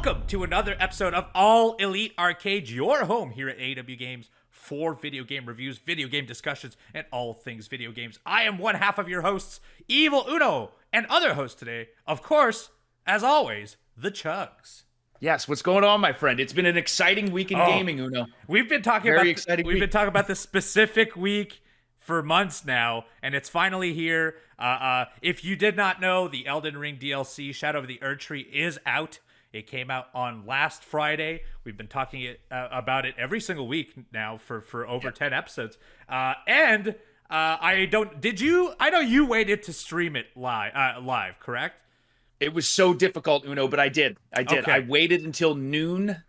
Welcome to another episode of All Elite Arcade, your home here at AW Games for video game reviews, video game discussions, and all things video games. I am one half of your hosts, Evil Uno, and other host today, of course, as always, the Chugs. Yes, what's going on, my friend? It's been an exciting week in gaming, Uno. We've been talking about this specific week for months now, and it's finally here. If you did not know, the Elden Ring DLC, Shadow of the Erdtree, is out. It came out on last Friday. We've been talking about it every single week now for over 10 episodes. I know you waited to stream it live, correct? It was so difficult, Uno, but I did. Okay. I waited until noon.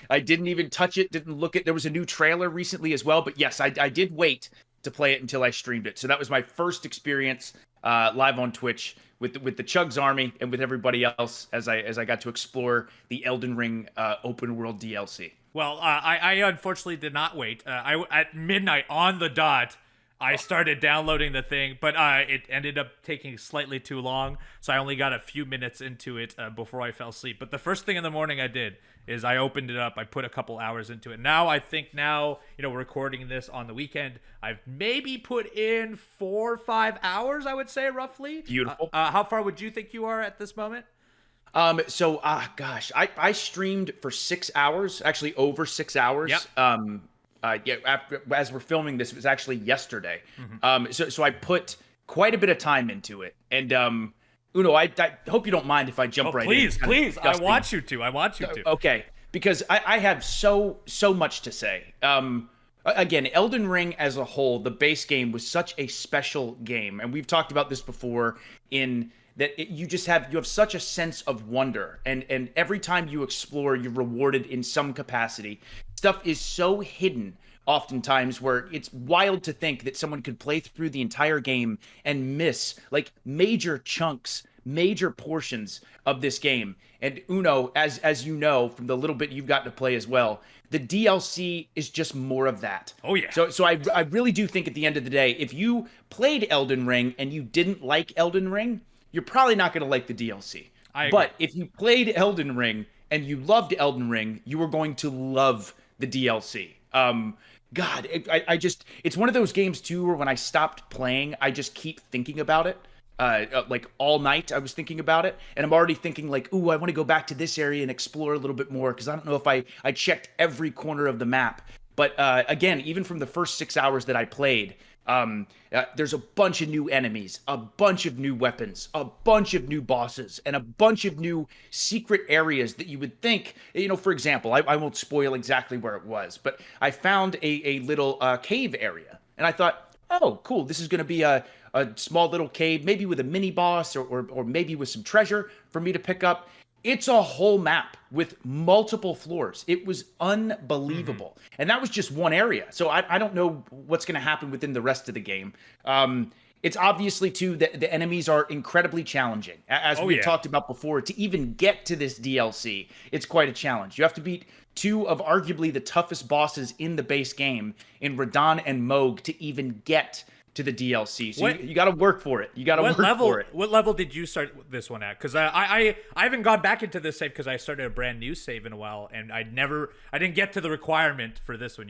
I didn't even touch it, didn't look at. There was a new trailer recently as well, but yes, I did wait to play it until I streamed it. So that was my first experience live on Twitch with the Chugs Army and with everybody else as I got to explore the Elden Ring open world DLC. Well, I unfortunately did not wait. At midnight on the dot, I started downloading the thing, but it ended up taking slightly too long, so I only got a few minutes into it before I fell asleep. But the first thing in the morning I did is I opened it up. I put a couple hours into it. Now, we're recording this on the weekend. I've maybe put in 4 or 5 hours, I would say, roughly. Beautiful. How far would you think you are at this moment? I streamed for 6 hours, actually over 6 hours. Yep. As we're filming this, it was actually yesterday. Mm-hmm. So I put quite a bit of time into it. And Uno, I hope you don't mind if I jump right in. Please. I want you to. Okay, because I have so much to say. Again, Elden Ring as a whole, the base game was such a special game, and we've talked about this before. In that you have such a sense of wonder, and every time you explore, you're rewarded in some capacity. Stuff is so hidden oftentimes where it's wild to think that someone could play through the entire game and miss like major chunks, major portions of this game. And Uno, as you know from the little bit you've gotten to play as well, the DLC is just more of that. Oh yeah. So I really do think at the end of the day, if you played Elden Ring and you didn't like Elden Ring, you're probably not going to like the DLC. But if you played Elden Ring and you loved Elden Ring, you were going to love the DLC. It's one of those games too where when I stopped playing, I just keep thinking about it. Like all night I was thinking about it, and I'm already thinking like, ooh, I want to go back to this area and explore a little bit more, because I don't know if I checked every corner of the map. But again, even from the first 6 hours that I played, there's a bunch of new enemies, a bunch of new weapons, a bunch of new bosses, and a bunch of new secret areas that you would think, for example, I won't spoil exactly where it was, but I found a little cave area, and I thought, oh, cool, this is going to be a small little cave, maybe with a mini boss or maybe with some treasure for me to pick up. It's a whole map with multiple floors. It was unbelievable. Mm-hmm. And that was just one area. So I don't know what's going to happen within the rest of the game. It's obviously, too, that the enemies are incredibly challenging. As we talked about before, to even get to this DLC, it's quite a challenge. You have to beat 2 of arguably the toughest bosses in the base game in Radahn and Mohg to even get to the DLC. So you got to work for it. What level did you start this one at? Because I haven't gone back into this save because I started a brand new save in a while, and I didn't get to the requirement for this one.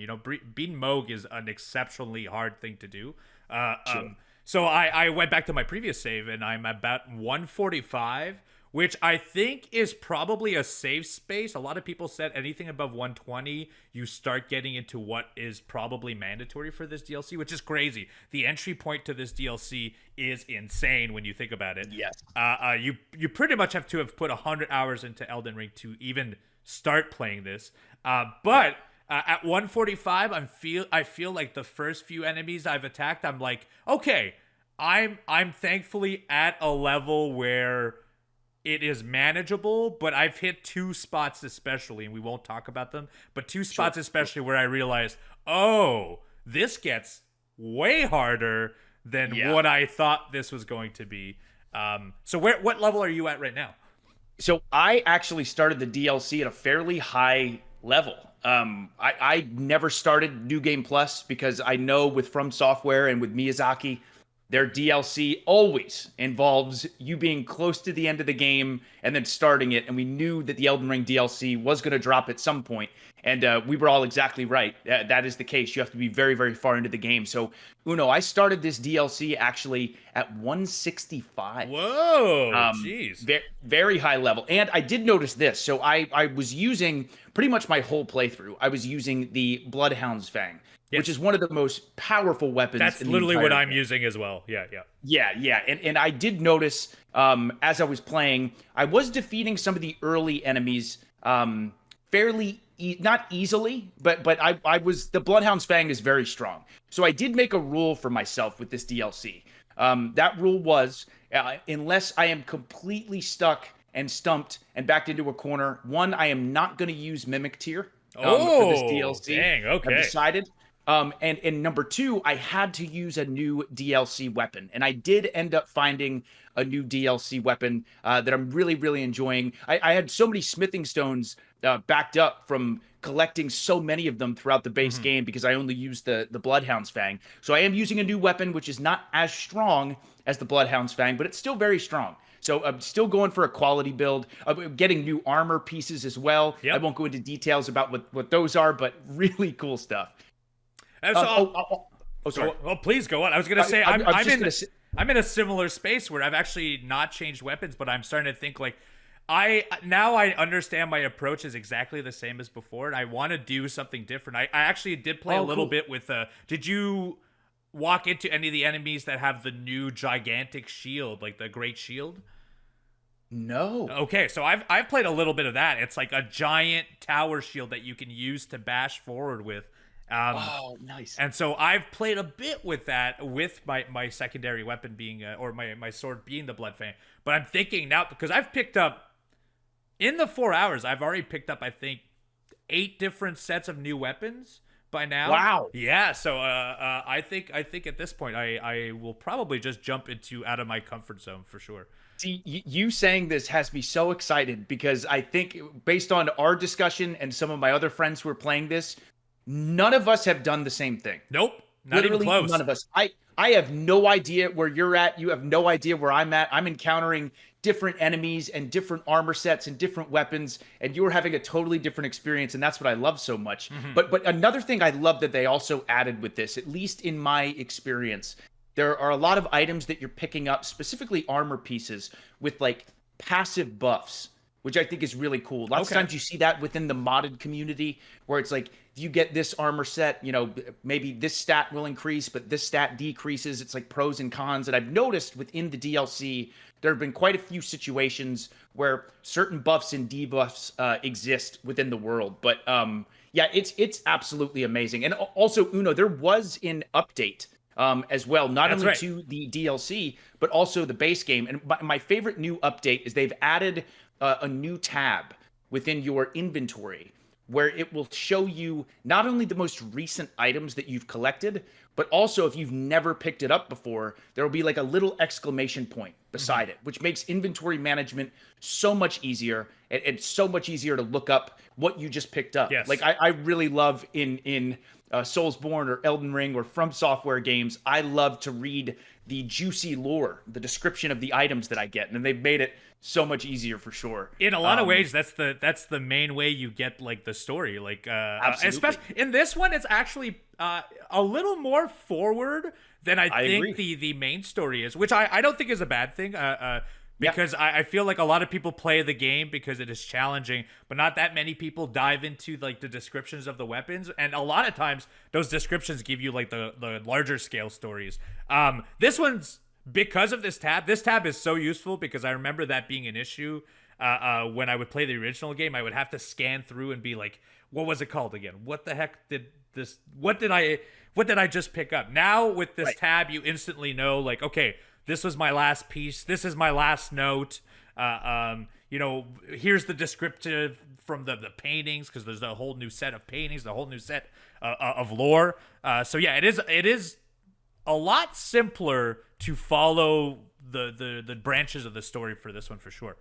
Beating Mohg is an exceptionally hard thing to do. Sure. So I went back to my previous save, and I'm about 145, which I think is probably a safe space. A lot of people said anything above 120, you start getting into what is probably mandatory for this DLC, which is crazy. The entry point to this DLC is insane when you think about it. Yes. You pretty much have to have put 100 hours into Elden Ring to even start playing this. But at 145, I feel like the first few enemies I've attacked, I'm like, okay, I'm thankfully at a level where it is manageable, but I've hit 2 spots especially, and we won't talk about them, but 2 spots especially where I realized, oh, this gets way harder than what I thought this was going to be. So what level are you at right now? So I actually started the DLC at a fairly high level. I never started New Game Plus because I know with From Software and with Miyazaki, their DLC always involves you being close to the end of the game and then starting it. And we knew that the Elden Ring DLC was going to drop at some point. And we were all exactly right. That is the case. You have to be very, very far into the game. So, Uno, I started this DLC actually at 165. Whoa, jeez. Very high level. And I did notice this. So I was using pretty much my whole playthrough. I was using the Bloodhound's Fang. Yes. Which is one of the most powerful weapons. That's literally what I'm using as well. Yeah. And I did notice as I was playing, I was defeating some of the early enemies fairly, not easily, but the Bloodhound's Fang is very strong. So I did make a rule for myself with this DLC. That rule was, unless I am completely stuck and stumped and backed into a corner, one, I am not going to use Mimic Tier for this DLC. Dang, okay. I've decided. And number two, I had to use a new DLC weapon. And I did end up finding a new DLC weapon that I'm really, really enjoying. I had so many smithing stones backed up from collecting so many of them throughout the base game because I only used the Bloodhound's Fang. So I am using a new weapon, which is not as strong as the Bloodhound's Fang, but it's still very strong. So I'm still going for a quality build. I'm getting new armor pieces as well. Yep. I won't go into details about what those are, but really cool stuff. Sorry. Please go on. I was going to say I'm in a similar space where I've actually not changed weapons, but I'm starting to think like I understand my approach is exactly the same as before, and I want to do something different. I actually did play a little bit with did you walk into any of the enemies that have the new gigantic shield, like the Great Shield? No. Okay, so I've played a little bit of that. It's like a giant tower shield that you can use to bash forward with. Nice. And so I've played a bit with that, with my secondary weapon being, or my sword being the Blood Fang. But I'm thinking now, because I've picked up, in the 4 hours, I've already picked up, I think, 8 different sets of new weapons by now. Wow. Yeah, so I think at this point, I will probably just jump out of my comfort zone for sure. See, you saying this has me so excited because I think based on our discussion and some of my other friends who are playing this, none of us have done the same thing. Nope. Not Literally even close. None of us. I have no idea where you're at. You have no idea where I'm at. I'm encountering different enemies and different armor sets and different weapons, and you're having a totally different experience, and that's what I love so much. But another thing I love that they also added with this, at least in my experience, there are a lot of items that you're picking up, specifically armor pieces, with like passive buffs, which I think is really cool. Lots of times you see that within the modded community where it's like, if you get this armor set, maybe this stat will increase, but this stat decreases. It's like pros and cons. And I've noticed within the DLC, there have been quite a few situations where certain buffs and debuffs exist within the world. But yeah, it's absolutely amazing. And also, Uno, there was an update as well, not only to the DLC, but also the base game. And my favorite new update is they've added a new tab within your inventory where it will show you not only the most recent items that you've collected, but also if you've never picked it up before, there will be like a little exclamation point beside it, which makes inventory management so much easier and so much easier to look up what you just picked up. Yes. Like I really love in Soulsborne or Elden Ring or From Software games, I love to read the juicy lore, the description of the items that I get, and they've made it so much easier for sure. In a lot of ways, that's the main way you get like the story. Like, especially in this one, it's actually a little more forward than I think the main story is, which I don't think is a bad thing. Because I feel like a lot of people play the game because it is challenging, but not that many people dive into like the descriptions of the weapons. And a lot of times those descriptions give you like the larger scale stories. This one's, because of this tab is so useful because I remember that being an issue when I would play the original game. I would have to scan through and be like, what was it called again? What the heck did this, what did I just pick up? Now with this tab, you instantly know like, okay, this was my last piece. This is my last note. Here's the descriptive from the paintings, because there's a whole new set of paintings, the whole new set of lore. So yeah, it is a lot simpler to follow the branches of the story for this one for sure.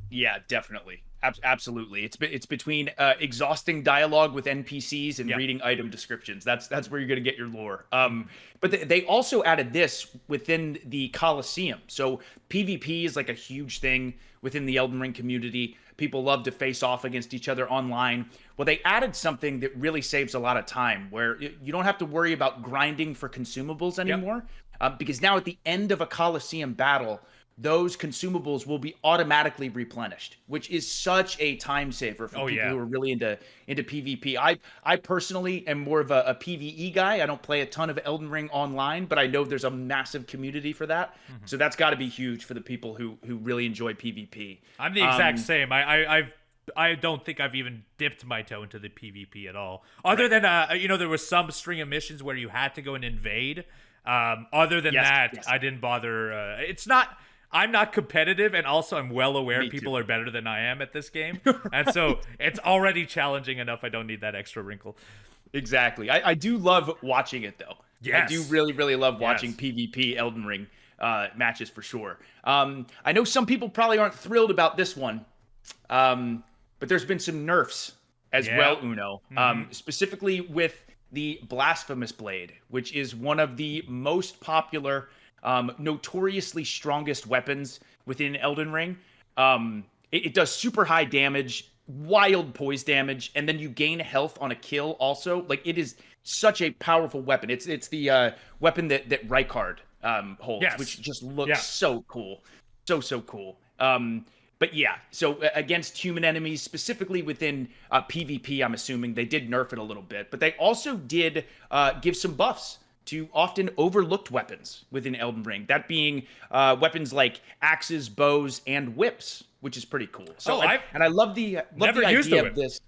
Yeah, definitely. Absolutely. It's between exhausting dialogue with NPCs and Yeah. reading item descriptions. That's where you're going to get your lore. But they also added this within the Colosseum. So PvP is like a huge thing within the Elden Ring community. People love to face off against each other online. Well, they added something that really saves a lot of time, where you don't have to worry about grinding for consumables anymore, because now at the end of a Colosseum battle, those consumables will be automatically replenished, which is such a time saver for people who are really into PvP. I personally am more of a PvE guy. I don't play a ton of Elden Ring online, but I know there's a massive community for that. So that's got to be huge for the people who really enjoy PvP. I'm the exact same. I don't think I've even dipped my toe into the PvP at all. Other than there was some string of missions where you had to go and invade. Other than that, I didn't bother. I'm not competitive, and also I'm well aware people are better than I am at this game. And so it's already challenging enough. I don't need that extra wrinkle. Exactly. I do love watching it, though. Yes. I do really, really love watching PvP Elden Ring matches for sure. I know some people probably aren't thrilled about this one, but there's been some nerfs as well, Uno. Specifically with the Blasphemous Blade, which is one of the most popular, notoriously strongest weapons within Elden Ring. It does super high damage, wild poise damage, and then you gain health on a kill also. Like, it is such a powerful weapon. It's the weapon that Rykard holds, which just looks so cool. So cool. But yeah, so against human enemies, specifically within PvP, I'm assuming they did nerf it a little bit, but they also did give some buffs to often overlooked weapons within Elden Ring. That being weapons like axes, bows, and whips, which is pretty cool. So I love the idea of this.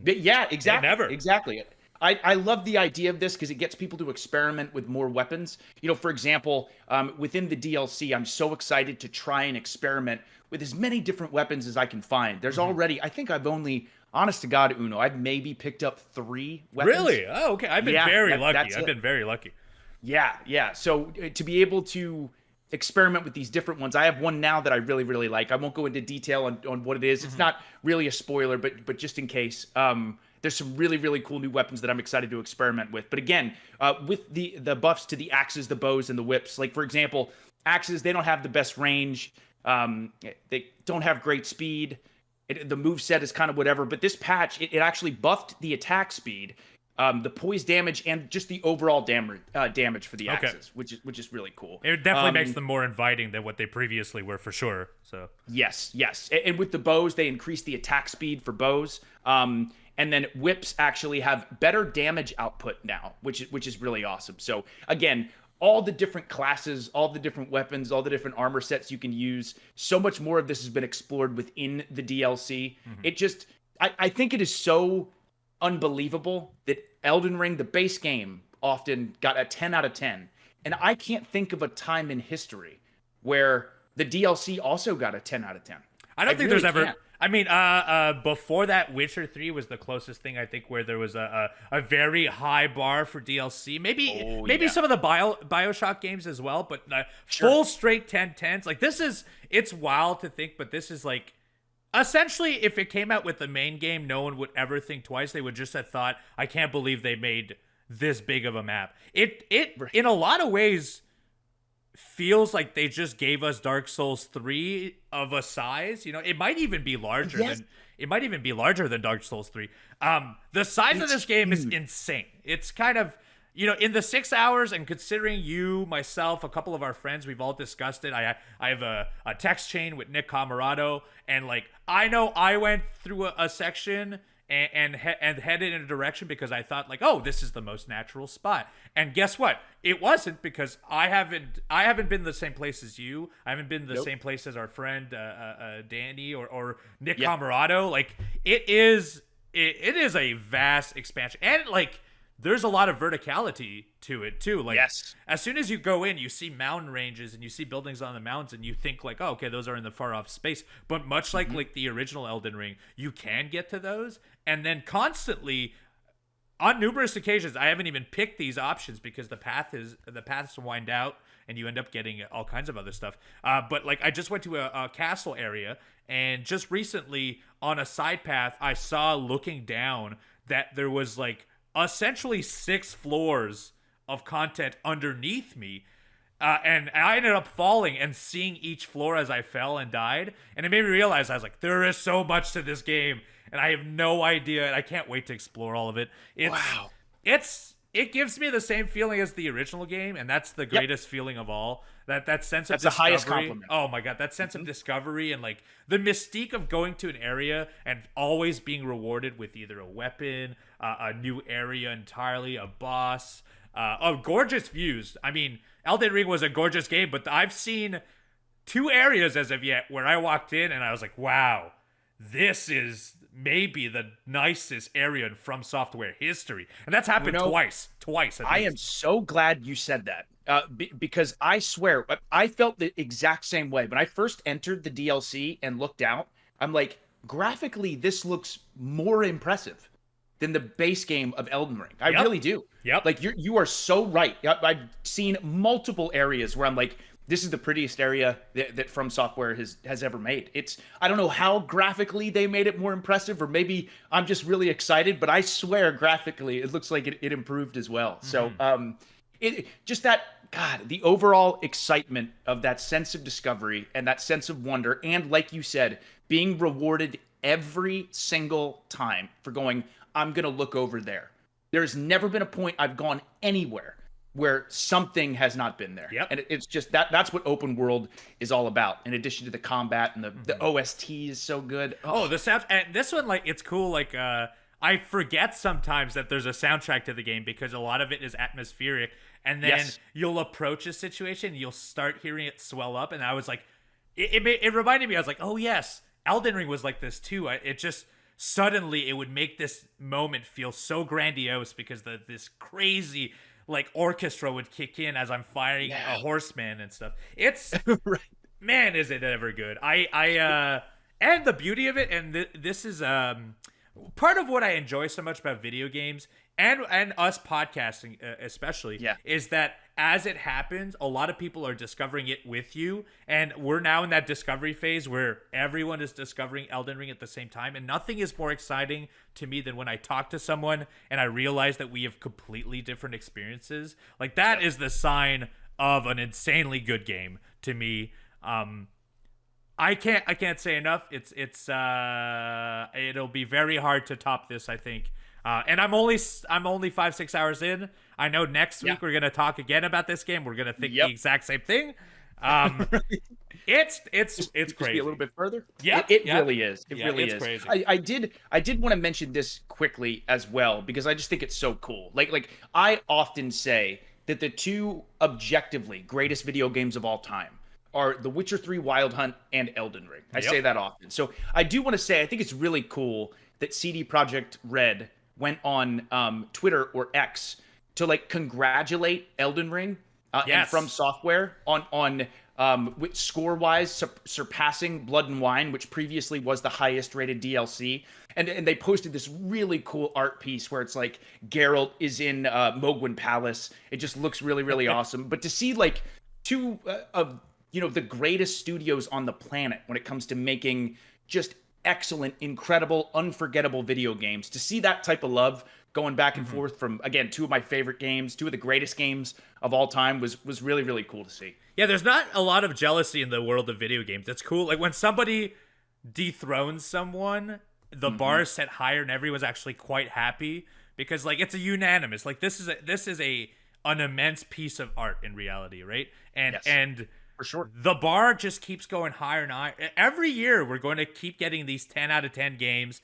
Yeah, exactly. Exactly. I love the idea of this because it gets people to experiment with more weapons. For example, within the DLC, I'm so excited to try and experiment with as many different weapons as I can find. There's already, I think I've only, honest to God, Uno, I've maybe picked up 3 weapons. Really? Oh, okay. I've been very lucky. I've been very lucky. Yeah. So to be able to experiment with these different ones, I have one now that I really, really like. I won't go into detail on what it is. It's not really a spoiler, but just in case. There's some really, really cool new weapons that I'm excited to experiment with. But again, with the buffs to the axes, the bows, and the whips, like, for example, axes, they don't have the best range. They don't have great speed. The moveset is kind of whatever. But this patch, it actually buffed the attack speed, the poise damage, and just the overall damage for the axes, which is really cool. It definitely makes them more inviting than what they previously were, for sure. So yes. And with the bows, they increased the attack speed for bows. And then whips actually have better damage output now, which is really awesome. So again, all the different classes, all the different weapons, all the different armor sets you can use. So much more of this has been explored within the DLC. It just, I think it is so unbelievable that Elden Ring, the base game, often got a 10 out of 10. And I can't think of a time in history where the DLC also got a 10 out of 10. I don't think there's ever... I mean, before that, Witcher 3 was the closest thing, I think, where there was a very high bar for DLC. Maybe some of the BioShock games as well, but full straight 10/10s. Like, it's wild to think, but this is like, essentially, if it came out with the main game, no one would ever think twice. They would just have thought, I can't believe they made this big of a map. It in a lot of ways feels like they just gave us Dark Souls 3 of a size. It might even be larger than Dark Souls 3. The size of this game is insane. It's kind of, in the 6 hours, and considering you, myself, a couple of our friends, we've all discussed it. I have a text chain with Nick Camarado, and like, I know I went through a section and headed in a direction because I thought, like, oh, this is the most natural spot. And guess what? It wasn't, because I haven't been the same place as you. I haven't been the same place as our friend Danny or Nick Camarado. Like, it is a vast expansion, and like, there's a lot of verticality to it too. Like, as soon as you go in, you see mountain ranges and you see buildings on the mountains, and you think like, oh, okay, those are in the far off space. But much like the original Elden Ring, you can get to those, and then constantly, on numerous occasions, I haven't even picked these options because the paths wind out and you end up getting all kinds of other stuff. But like I just went to a castle area, and just recently on a side path, I saw looking down that there was like essentially 6 floors of content underneath me. And I ended up falling and seeing each floor as I fell and died. And it made me realize, I was like, there is so much to this game. And I have no idea. And I can't wait to explore all of it. Wow. It gives me the same feeling as the original game. And that's the greatest feeling of all. That sense of discovery. That's the highest compliment. Oh my God. That sense of discovery and like the mystique of going to an area and always being rewarded with either a weapon, a new area entirely, a boss, gorgeous views. I mean, Elden Ring was a gorgeous game, but I've seen 2 areas as of yet where I walked in and I was like, wow, this is maybe the nicest area in From Software history. And that's happened twice. I am so glad you said that because I swear, I felt the exact same way. When I first entered the DLC and looked out, I'm like, graphically, this looks more impressive than the base game of Elden Ring. I really do. Yep. Like you are so right. I've seen multiple areas where I'm like, this is the prettiest area that From Software has ever made. I don't know how graphically they made it more impressive, or maybe I'm just really excited, but I swear graphically it looks like it improved as well. So the overall excitement of that sense of discovery and that sense of wonder, and like you said, being rewarded every single time for going, I'm going to look over there. There's never been a point I've gone anywhere where something has not been there. Yep. And it's just that's what open world is all about, in addition to the combat, and the OST is so good. The sound, and this one, like, it's cool. Like, I forget sometimes that there's a soundtrack to the game because a lot of it is atmospheric, and then you'll approach a situation, you'll start hearing it swell up, and I was like, it reminded me, I was like, oh yes, Elden Ring was like this too. It just suddenly it would make this moment feel so grandiose because this crazy like orchestra would kick in as I'm firing a horseman and stuff. It's right. Man, is it ever good. I and the beauty of it, and this is part of what I enjoy so much about video games and us podcasting especially, is that as it happens, a lot of people are discovering it with you, and we're now in that discovery phase where everyone is discovering Elden Ring at the same time, and nothing is more exciting to me than when I talk to someone and I realize that we have completely different experiences. Like, that is the sign of an insanely good game to me. I can't say enough. It'll be very hard to top this, I think. And I'm only 5-6 hours in. I know next week we're gonna talk again about this game. We're gonna think the exact same thing. It's crazy. Be a little bit further. Yeah, it really is. It really is. Crazy. I did want to mention this quickly as well, because I just think it's so cool. Like I often say that the 2 objectively greatest video games of all time are The Witcher 3 Wild Hunt and Elden Ring. I say that often. So I do want to say, I think it's really cool that CD Projekt Red went on Twitter or X to like congratulate Elden Ring and From Software on score-wise surpassing Blood and Wine, which previously was the highest rated DLC. And they posted this really cool art piece where it's like Geralt is in Mogwin Palace. It just looks really, really awesome. But to see like 2 of the greatest studios on the planet when it comes to making just excellent, incredible, unforgettable video games, to see that type of love going back and forth from, again, 2 of my favorite games, 2 of the greatest games of all time was really, really cool to see. Yeah, there's not a lot of jealousy in the world of video games. It's cool. Like, when somebody dethrones someone, the bar is set higher and everyone's actually quite happy because, like, it's a unanimous. Like, this is an immense piece of art in reality, right? And for sure, the bar just keeps going higher and higher. Every year, we're going to keep getting these 10 out of 10 games.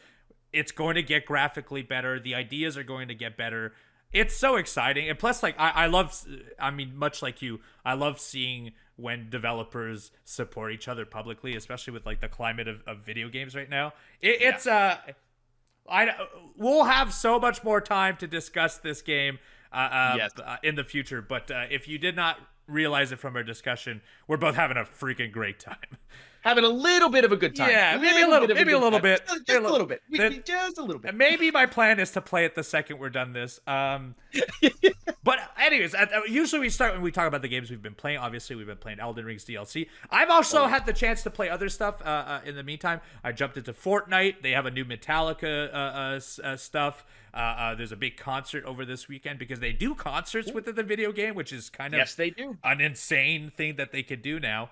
It's going to get graphically better. The ideas are going to get better. It's so exciting. And plus, like, I love, I mean, much like you, I love seeing when developers support each other publicly, especially with, like, the climate of video games right now. We'll have so much more time to discuss this game in the future. But if you did not realize it from our discussion, we're both having a freaking great time. having a little bit of a good time. Yeah, maybe a little bit. Just a little bit. Just a little bit. Maybe my plan is to play it the second we're done this. But anyways, usually we start when we talk about the games we've been playing. Obviously, we've been playing Elden Ring's DLC. I've also had the chance to play other stuff in the meantime. I jumped into Fortnite. They have a new Metallica stuff. There's a big concert over this weekend because they do concerts within the video game, which is kind of they do. An insane thing that they could do now.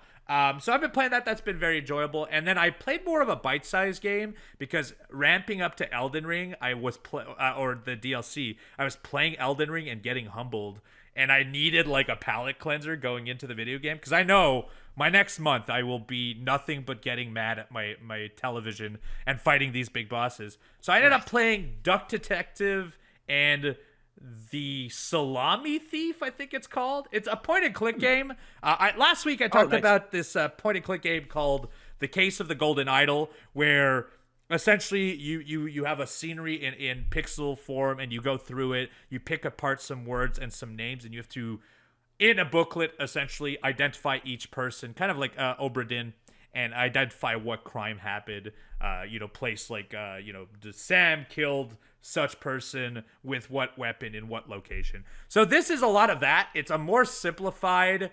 So I've been playing that. That's been very enjoyable. And then I played more of a bite-sized game because ramping up to Elden Ring, or the DLC, I was playing Elden Ring and getting humbled. And I needed like a palate cleanser going into the video game because I know my next month I will be nothing but getting mad at my television and fighting these big bosses. So I ended up playing Duck Detective and the Salami Thief, I think it's called. It's a point-and-click game. Last week I talked about this point-and-click game called The Case of the Golden Idol, where essentially you have a scenery in pixel form, and you go through it. You pick apart some words and some names, and you have to, in a booklet, essentially identify each person, kind of like Obra Dinn, and identify what crime happened. Place like, Sam killed such person with what weapon in what location. So this is a lot of that. It's a more simplified,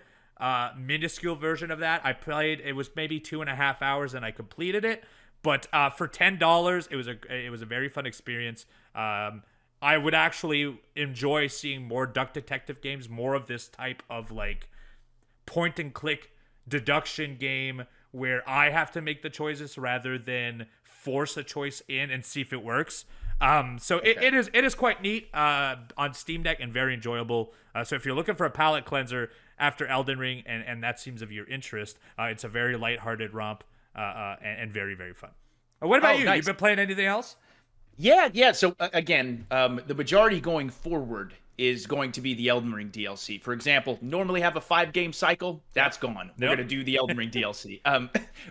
minuscule version of that. I played, it was maybe 2.5 hours and I completed it. But for $10, it was a very fun experience. I would actually enjoy seeing more Duck Detective games, more of this type of like point and click deduction game where I have to make the choices rather than force a choice in and see if it works. It is quite neat on Steam Deck and very enjoyable. So if you're looking for a palate cleanser after Elden Ring and that seems of your interest, it's a very lighthearted romp and very, very fun. What about you? Nice. You've been playing anything else? Yeah. So again, the majority going forward is going to be the Elden Ring DLC. For example, normally have a 5-game cycle. That's gone. We're going to do the Elden Ring DLC.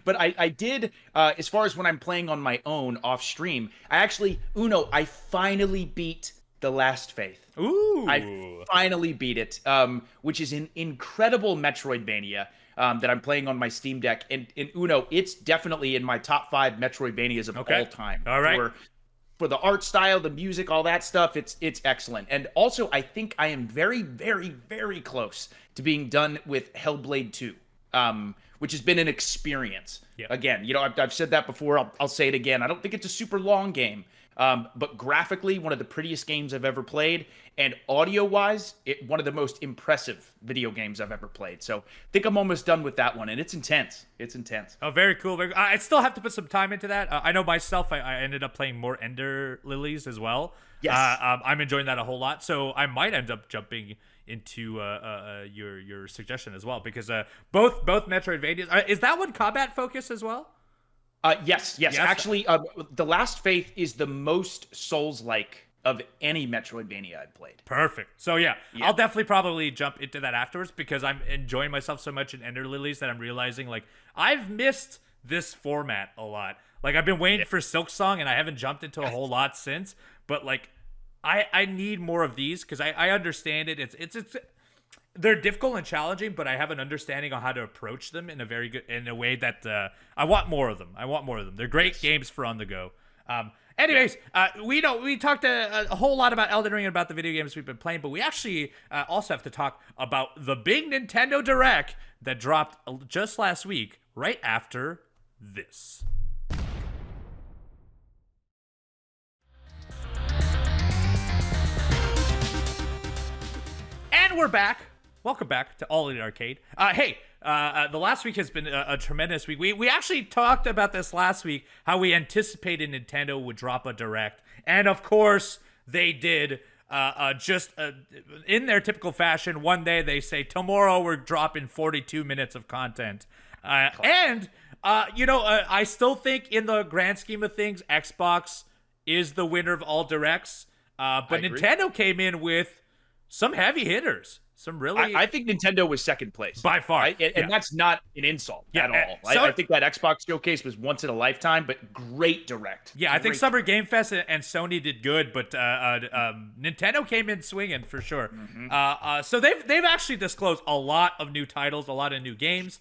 But I did, as far as when I'm playing on my own off stream, I finally beat The Last Faith. Ooh. I finally beat it, which is an incredible Metroidvania that I'm playing on my Steam Deck. And in Uno, it's definitely in my top 5 Metroidvanias of all time. All right. For the art style, the music, all that stuff, it's excellent. And also, I think I am very, very, very close to being done with Hellblade 2, which has been an experience. Yeah. Again, I've said that before. I'll say it again. I don't think it's a super long game, but graphically, one of the prettiest games I've ever played. And audio-wise, one of the most impressive video games I've ever played. So I think I'm almost done with that one, and it's intense. It's intense. Oh, very cool. I still have to put some time into that. I know myself, I ended up playing more Ender Lilies as well. Yes. I'm enjoying that a whole lot. So I might end up jumping into your suggestion as well, because both Metroidvanias. Is that one combat focused as well? Yes. Actually, The Last Faith is the most Souls-like of any Metroidvania I've played. Perfect. So yeah, I'll definitely probably jump into that afterwards because I'm enjoying myself so much in Ender Lilies that I'm realizing like I've missed this format a lot. Like I've been waiting for Silksong and I haven't jumped into a whole lot since. But like I need more of these because I understand it. It's they're difficult and challenging, but I have an understanding on how to approach them in a way that I want more of them. They're great games for on the go. Anyways, we talked a whole lot about Elden Ring and about the video games we've been playing, but we actually also have to talk about the big Nintendo Direct that dropped just last week, right after this. And we're back. Welcome back to All in Arcade. The last week has been a tremendous week. We actually talked about this last week, how we anticipated Nintendo would drop a Direct. And of course, they did. In their typical fashion, one day they say, tomorrow we're dropping 42 minutes of content. I still think in the grand scheme of things, Xbox is the winner of all Directs. But Nintendo came in with some heavy hitters. Some really, I think Nintendo was second place by far, and that's not an insult at all. I think that Xbox showcase was once in a lifetime, but great Direct. Yeah, I think Summer Game Fest and Sony did good, but Nintendo came in swinging for sure. Mm-hmm. So they've actually disclosed a lot of new titles, a lot of new games.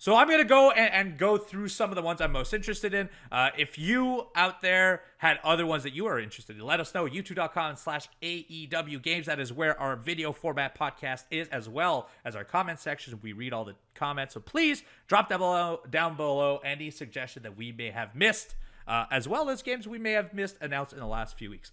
So I'm going to go and go through some of the ones I'm most interested in. If you out there had other ones that you are interested in, let us know. youtube.com/AEW Games. That is where our video format podcast is, as well as our comment section. We read all the comments. So please drop down below any suggestion that we may have missed, as well as games we may have missed announced in the last few weeks.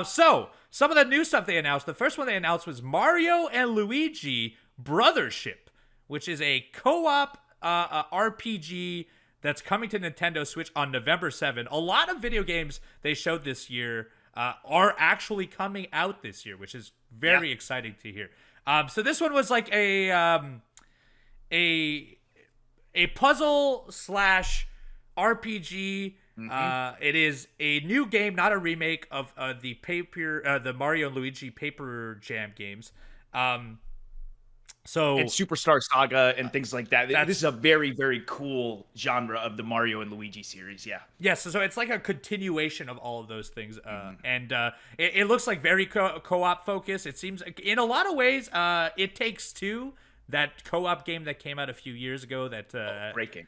So some of the new stuff they announced. The first one they announced was Mario and Luigi Brothership, which is a co-op RPG that's coming to Nintendo Switch on November 7th. A lot of video games they showed this year are actually coming out this year, which is very exciting to hear. So this one was like a puzzle slash RPG. It is a new game, not a remake of the Mario and Luigi Paper Jam games. So and Superstar Saga and things like that. This is a very, very cool genre of the Mario and Luigi series. Yeah. Yes, so it's like a continuation of all of those things, and it looks like very co-op focused. It seems in a lot of ways, It Takes Two, that co-op game that came out a few years ago. That breaking.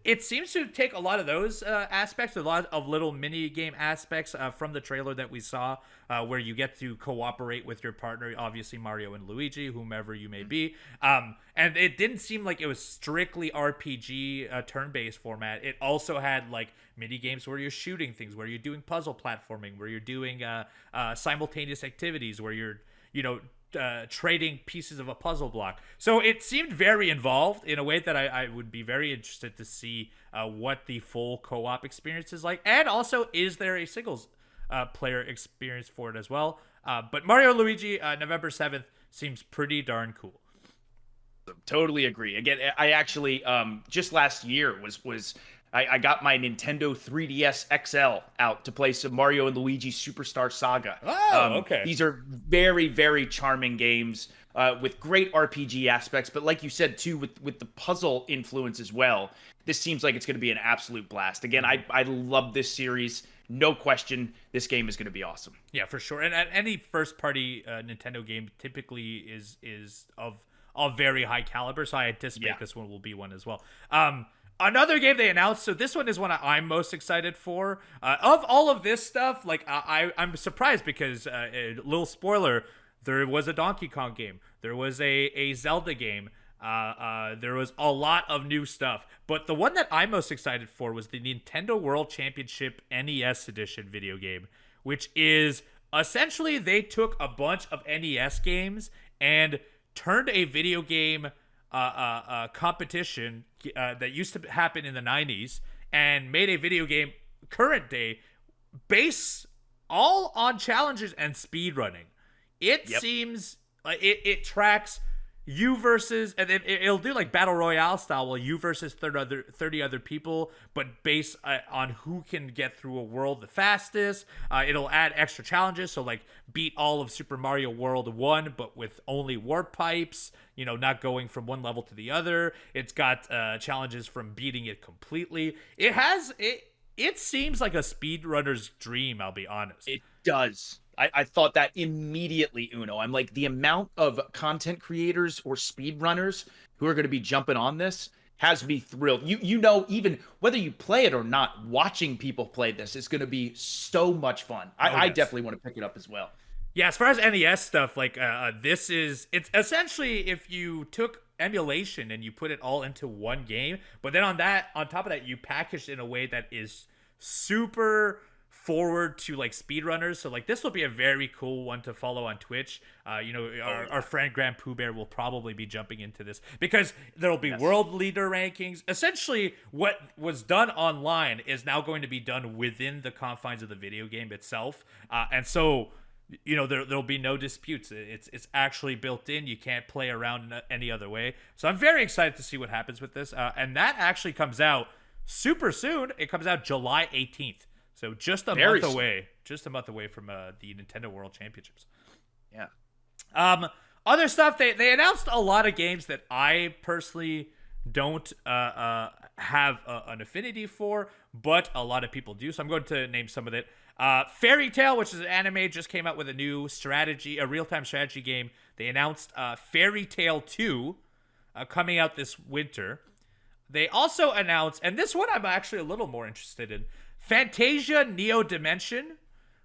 It seems to take a lot of those aspects, a lot of little mini game aspects from the trailer that we saw, where you get to cooperate with your partner, obviously Mario and Luigi, whomever you may be. And it didn't seem like it was strictly RPG turn-based format. It also had like mini games where you're shooting things, where you're doing puzzle platforming, where you're doing simultaneous activities, where you're trading pieces of a puzzle block. So it seemed very involved in a way that I would be very interested to see what the full co-op experience is like. And also, is there a singles player experience for it as well? But Mario and Luigi, November 7th, seems pretty darn cool. Totally agree. Again, I actually, just last year I got my Nintendo 3DS XL out to play some Mario and Luigi Superstar Saga. Oh, okay. These are very, very charming games with great RPG aspects, but like you said too, with the puzzle influence as well. This seems like it's going to be an absolute blast. Again, I love this series. No question, this game is going to be awesome. Yeah, for sure. And any first-party Nintendo game typically is of very high caliber, so I anticipate this one will be one as well. Another game they announced, so this one is one I'm most excited for. Of all of this stuff, like I'm surprised because, a little spoiler, there was a Donkey Kong game. There was a Zelda game. There was a lot of new stuff. But the one that I'm most excited for was the Nintendo World Championship NES Edition video game, which is essentially they took a bunch of NES games and turned a video game competition that used to happen in the 90s and made a video game current day based all on challenges and speed running. It seems like it tracks you versus, and it'll do like battle royale style, well, you versus 30 other people, but based on who can get through a world the fastest. It'll add extra challenges, so like beat all of Super Mario World 1, but with only warp pipes, not going from one level to the other. It's got challenges from beating it completely. It seems like a speedrunner's dream, I'll be honest. It does. I thought that immediately, Uno. I'm like, the amount of content creators or speedrunners who are going to be jumping on this has me thrilled. Even whether you play it or not, watching people play this is going to be so much fun. I definitely want to pick it up as well. Yeah, as far as NES stuff, like it's essentially if you took emulation and you put it all into one game, but then on top of that, you packaged it in a way that is super forward to like speedrunners. So like this will be a very cool one to follow on Twitch. Our friend Grand Pooh Bear will probably be jumping into this because there'll be world leader rankings. Essentially, what was done online is now going to be done within the confines of the video game itself. And so there'll be no disputes. It's actually built in. You can't play around any other way. So I'm very excited to see what happens with this. And that actually comes out super soon. It comes out July 18th. So just a month away. Just a month away from the Nintendo World Championships. Yeah. Other stuff, they announced a lot of games that I personally don't have an affinity for, but a lot of people do. So I'm going to name some of it. Fairy Tail, which is an anime, just came out with a new a real-time strategy game. They announced Fairy Tail 2 coming out this winter. they also announced, and this one I'm actually a little more interested in, Fantasia Neo Dimension,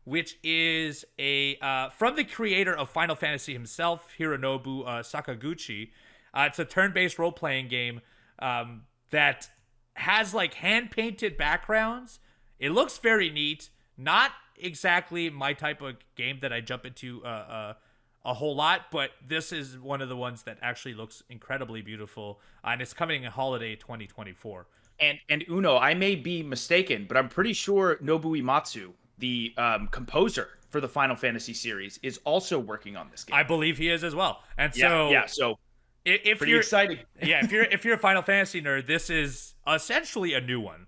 which is a from the creator of Final Fantasy himself, Hironobu Sakaguchi. It's a turn-based role-playing game that has like hand-painted backgrounds. It looks very neat. Not exactly my type of game that I jump into a whole lot, but this is one of the ones that actually looks incredibly beautiful, and it's coming in holiday 2024. And Uno, I may be mistaken, but I'm pretty sure Nobu Uematsu, the composer for the Final Fantasy series, is also working on this game. I believe he is as well. And so so if pretty you're exciting. if you're a Final Fantasy nerd, this is essentially a new one.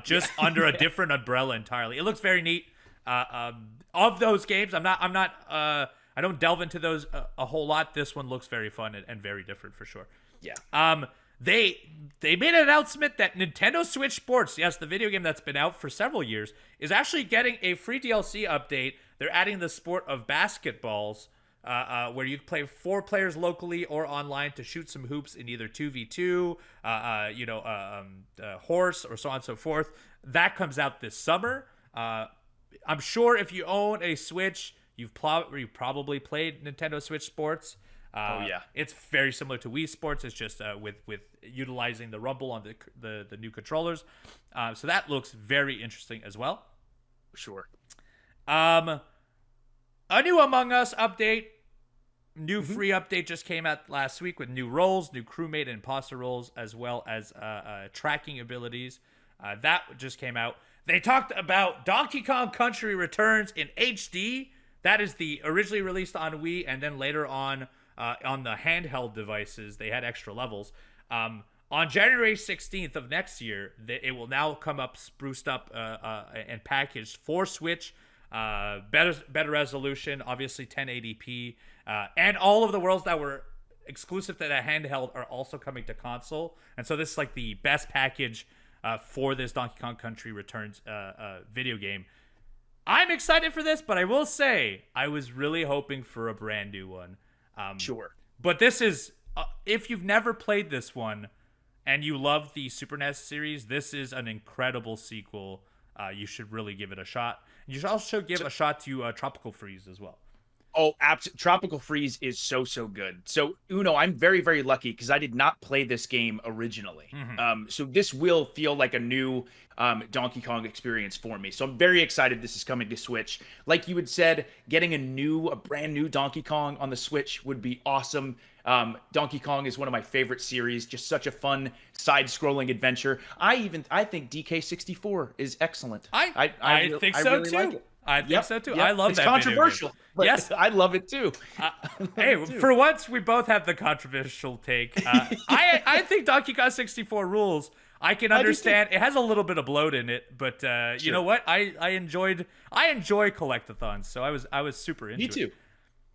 Just under a different umbrella entirely. It looks very neat. Of those games, I don't delve into those a whole lot. This one looks very fun and very different for sure. Yeah. They made an announcement that Nintendo Switch Sports, yes, the video game that's been out for several years, is actually getting a free DLC update. They're adding the sport of basketballs, where you can play 4 players locally or online to shoot some hoops in either 2v2, horse, or so on and so forth. That comes out this summer. I'm sure if you own a Switch, you've probably played Nintendo Switch Sports. It's very similar to Wii Sports. It's just with utilizing the rumble on the new controllers. So that looks very interesting as well. Sure. A new Among Us update. New free update just came out last week with new roles, new crewmate and imposter roles, as well as tracking abilities. That just came out. They talked about Donkey Kong Country Returns in HD. That is the originally released on Wii, and then later on the handheld devices, they had extra levels. On January 16th of next year, it will now come up spruced up and packaged for Switch. Better resolution, obviously 1080p, and all of the worlds that were exclusive to the handheld are also coming to console. And so this is like the best package for this Donkey Kong Country Returns video game. I'm excited for this, but I will say I was really hoping for a brand new one. Sure. But this is, if you've never played this one and you love the Super NES series, this is an incredible sequel. You should really give it a shot. You should also give a shot to Tropical Freeze as well. Oh, Tropical Freeze is so good. So, Uno, I'm very, very lucky because I did not play this game originally. So this will feel like a new Donkey Kong experience for me. So I'm very excited this is coming to Switch. Like you had said, getting a brand new Donkey Kong on the Switch would be awesome. Donkey Kong is one of my favorite series. Just such a fun side-scrolling adventure. I think DK64 is excellent. I think so really too. Like it. I think so too. I love it's that. It's controversial. But yes, I love it too. For once, we both have the controversial take. I think Donkey Kong 64 rules. I can understand. It has a little bit of bloat in it, but you know what? I enjoy collectathons, so I was super into it.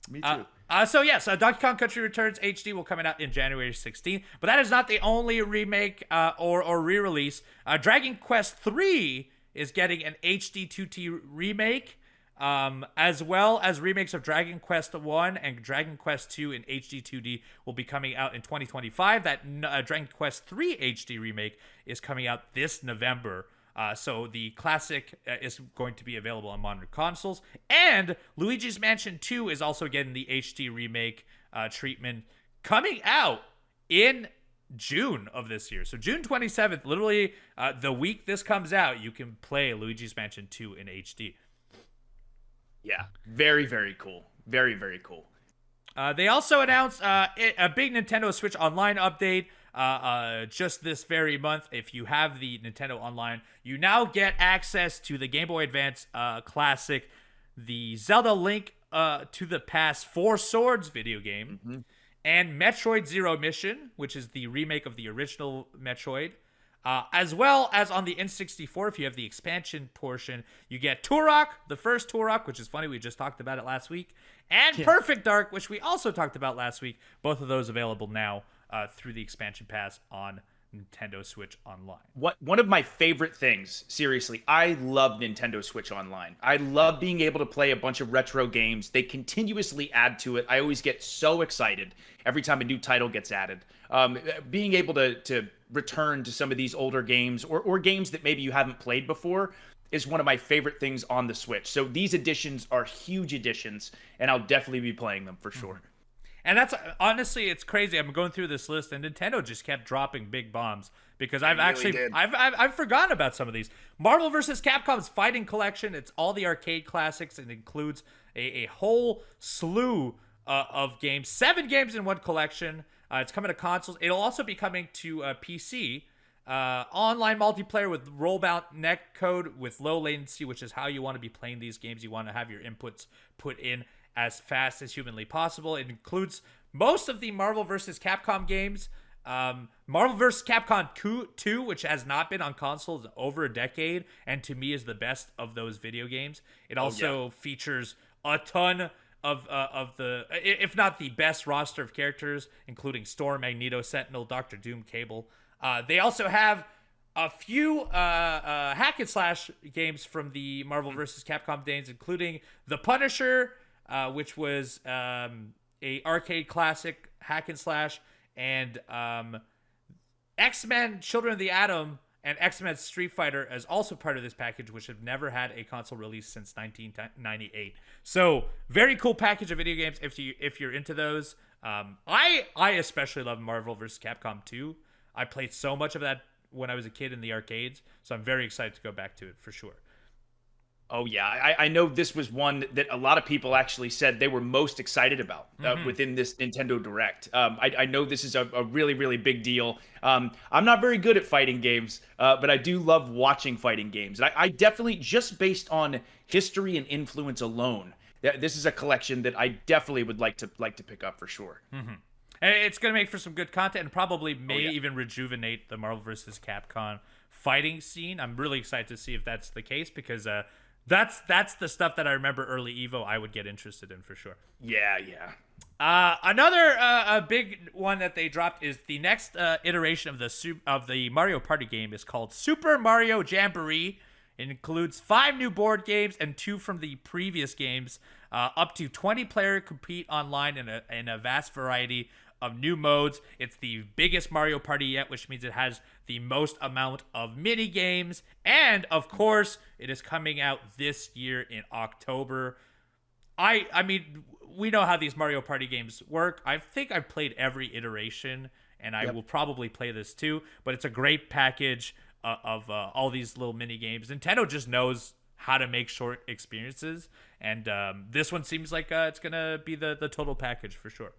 Me too. Donkey Kong Country Returns HD will come out in January 16th, but that is not the only remake or re-release. Dragon Quest III is getting an HD 2T remake, as well as remakes of Dragon Quest 1 and Dragon Quest 2 in HD 2D will be coming out in 2025. That Dragon Quest 3 HD remake is coming out this November. So the classic is going to be available on modern consoles. And Luigi's Mansion 2 is also getting the HD remake treatment, coming out in June of this year. So June 27th, literally the week this comes out, you can play Luigi's Mansion 2 in HD. Yeah, very, very cool. Very, very cool. They also announced a big Nintendo Switch Online update just this very month. If you have the Nintendo Online, you now get access to the Game Boy Advance Classic, the Zelda Link to the Past 4 Swords video game, and Metroid Zero Mission, which is the remake of the original Metroid. As well as on the N64, if you have the expansion portion, you get Turok, the first Turok, which is funny, we just talked about it last week, and Perfect Dark, which we also talked about last week. Both of those available now through the expansion pass on Nintendo Switch Online. One of my favorite things, seriously, I love Nintendo Switch Online. I love being able to play a bunch of retro games. They continuously add to it. I always get so excited every time a new title gets added. Being able to return to some of these older games or games that maybe you haven't played before is one of my favorite things on the Switch. So these additions are huge additions, and I'll definitely be playing them for sure. And that's honestly, it's crazy. I'm going through this list, and Nintendo just kept dropping big bombs because I've forgotten about some of these. Marvel vs. Capcom's Fighting Collection. It's all the arcade classics. It includes a whole slew of games, 7 games in one collection. It's coming to consoles. It'll also be coming to PC. Online multiplayer with roll-bound netcode with low latency, which is how you want to be playing these games. You want to have your inputs put in as fast as humanly possible. It includes most of the Marvel vs. Capcom games. Marvel vs. Capcom 2, which has not been on consoles in over a decade, and to me is the best of those video games. It also features a ton of the, if not the best roster of characters, including Storm, Magneto, Sentinel, Doctor Doom, Cable. They also have a few hack and slash games from the Marvel vs. Capcom days, including The Punisher, which was a arcade classic hack and slash, and X-Men Children of the Atom and X-Men Street Fighter as also part of this package, which have never had a console release since 1998. So very cool package of video games if you're into those. I especially love Marvel vs. Capcom 2. I played so much of that when I was a kid in the arcades, so I'm very excited to go back to it for sure. Oh, yeah. I know this was one that a lot of people actually said they were most excited about within this Nintendo Direct. I know this is a really, really big deal. I'm not very good at fighting games, but I do love watching fighting games. And I definitely, just based on history and influence alone, this is a collection that I definitely would like to pick up for sure. Mm-hmm. And it's going to make for some good content and probably even rejuvenate the Marvel vs. Capcom fighting scene. I'm really excited to see if that's the case because that's the stuff that I remember early Evo I would get interested in for sure. Yeah. Another big one that they dropped is the next iteration of the Mario Party game is called Super Mario Jamboree. It includes 5 new board games and 2 from the previous games. Up to 20 players compete online in a vast variety of new modes. It's the biggest Mario Party yet, which means it has the most amount of mini games, and of course it is coming out this year in October. I mean, we know how these Mario Party games work. I think I've played every iteration, and I will probably play this too, but it's a great package of all these little mini games. Nintendo just knows how to make short experiences, and this one seems like it's gonna be the total package for sure.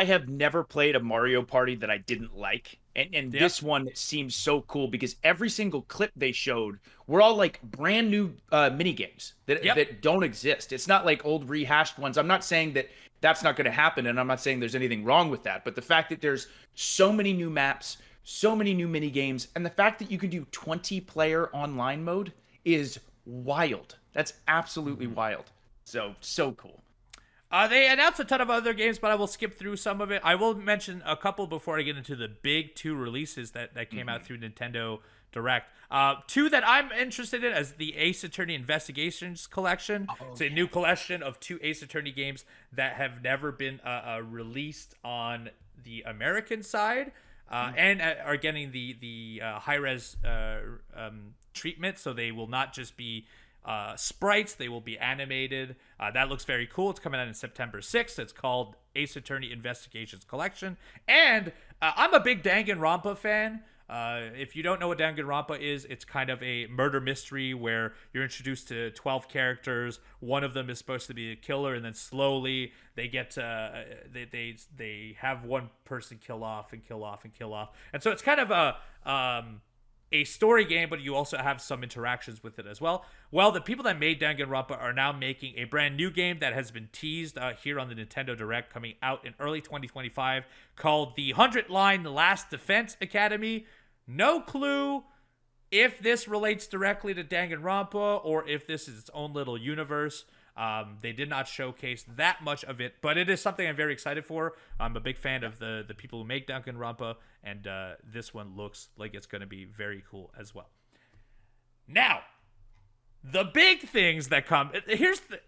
I have never played a Mario Party that I didn't like. And this one seems so cool because every single clip they showed were all like brand new mini games that don't exist. It's not like old rehashed ones. I'm not saying that that's not going to happen, and I'm not saying there's anything wrong with that. But the fact that there's so many new maps, so many new mini games, and the fact that you can do 20-player online mode is wild. That's absolutely wild. So cool. They announced a ton of other games, but I will skip through some of it. I will mention a couple before I get into the big 2 releases that came out through Nintendo Direct. 2 that I'm interested in as the Ace Attorney Investigations collection. It's a new collection of 2 Ace Attorney games that have never been released on the American side, and are getting the high-res treatment, so they will not just be sprites, they will be animated. That looks very cool. It's coming out on September 6th. It's called Ace Attorney Investigations Collection. And I'm a big Danganronpa fan. If you don't know what Danganronpa is, it's kind of a murder mystery where you're introduced to 12 characters. One of them is supposed to be a killer, and then slowly they get they have one person kill off. And so it's kind of a story game, but you also have some interactions with it as well. Well, the people that made Danganronpa are now making a brand new game that has been teased here on the Nintendo Direct, coming out in early 2025, called the 100-Line Last Defense Academy. No clue if this relates directly to Danganronpa or if this is its own little universe. They did not showcase that much of it, but it is something I'm very excited for. I'm a big fan of the people who make Danganronpa, and this one looks like it's going to be very cool as well. Now, the big things that come,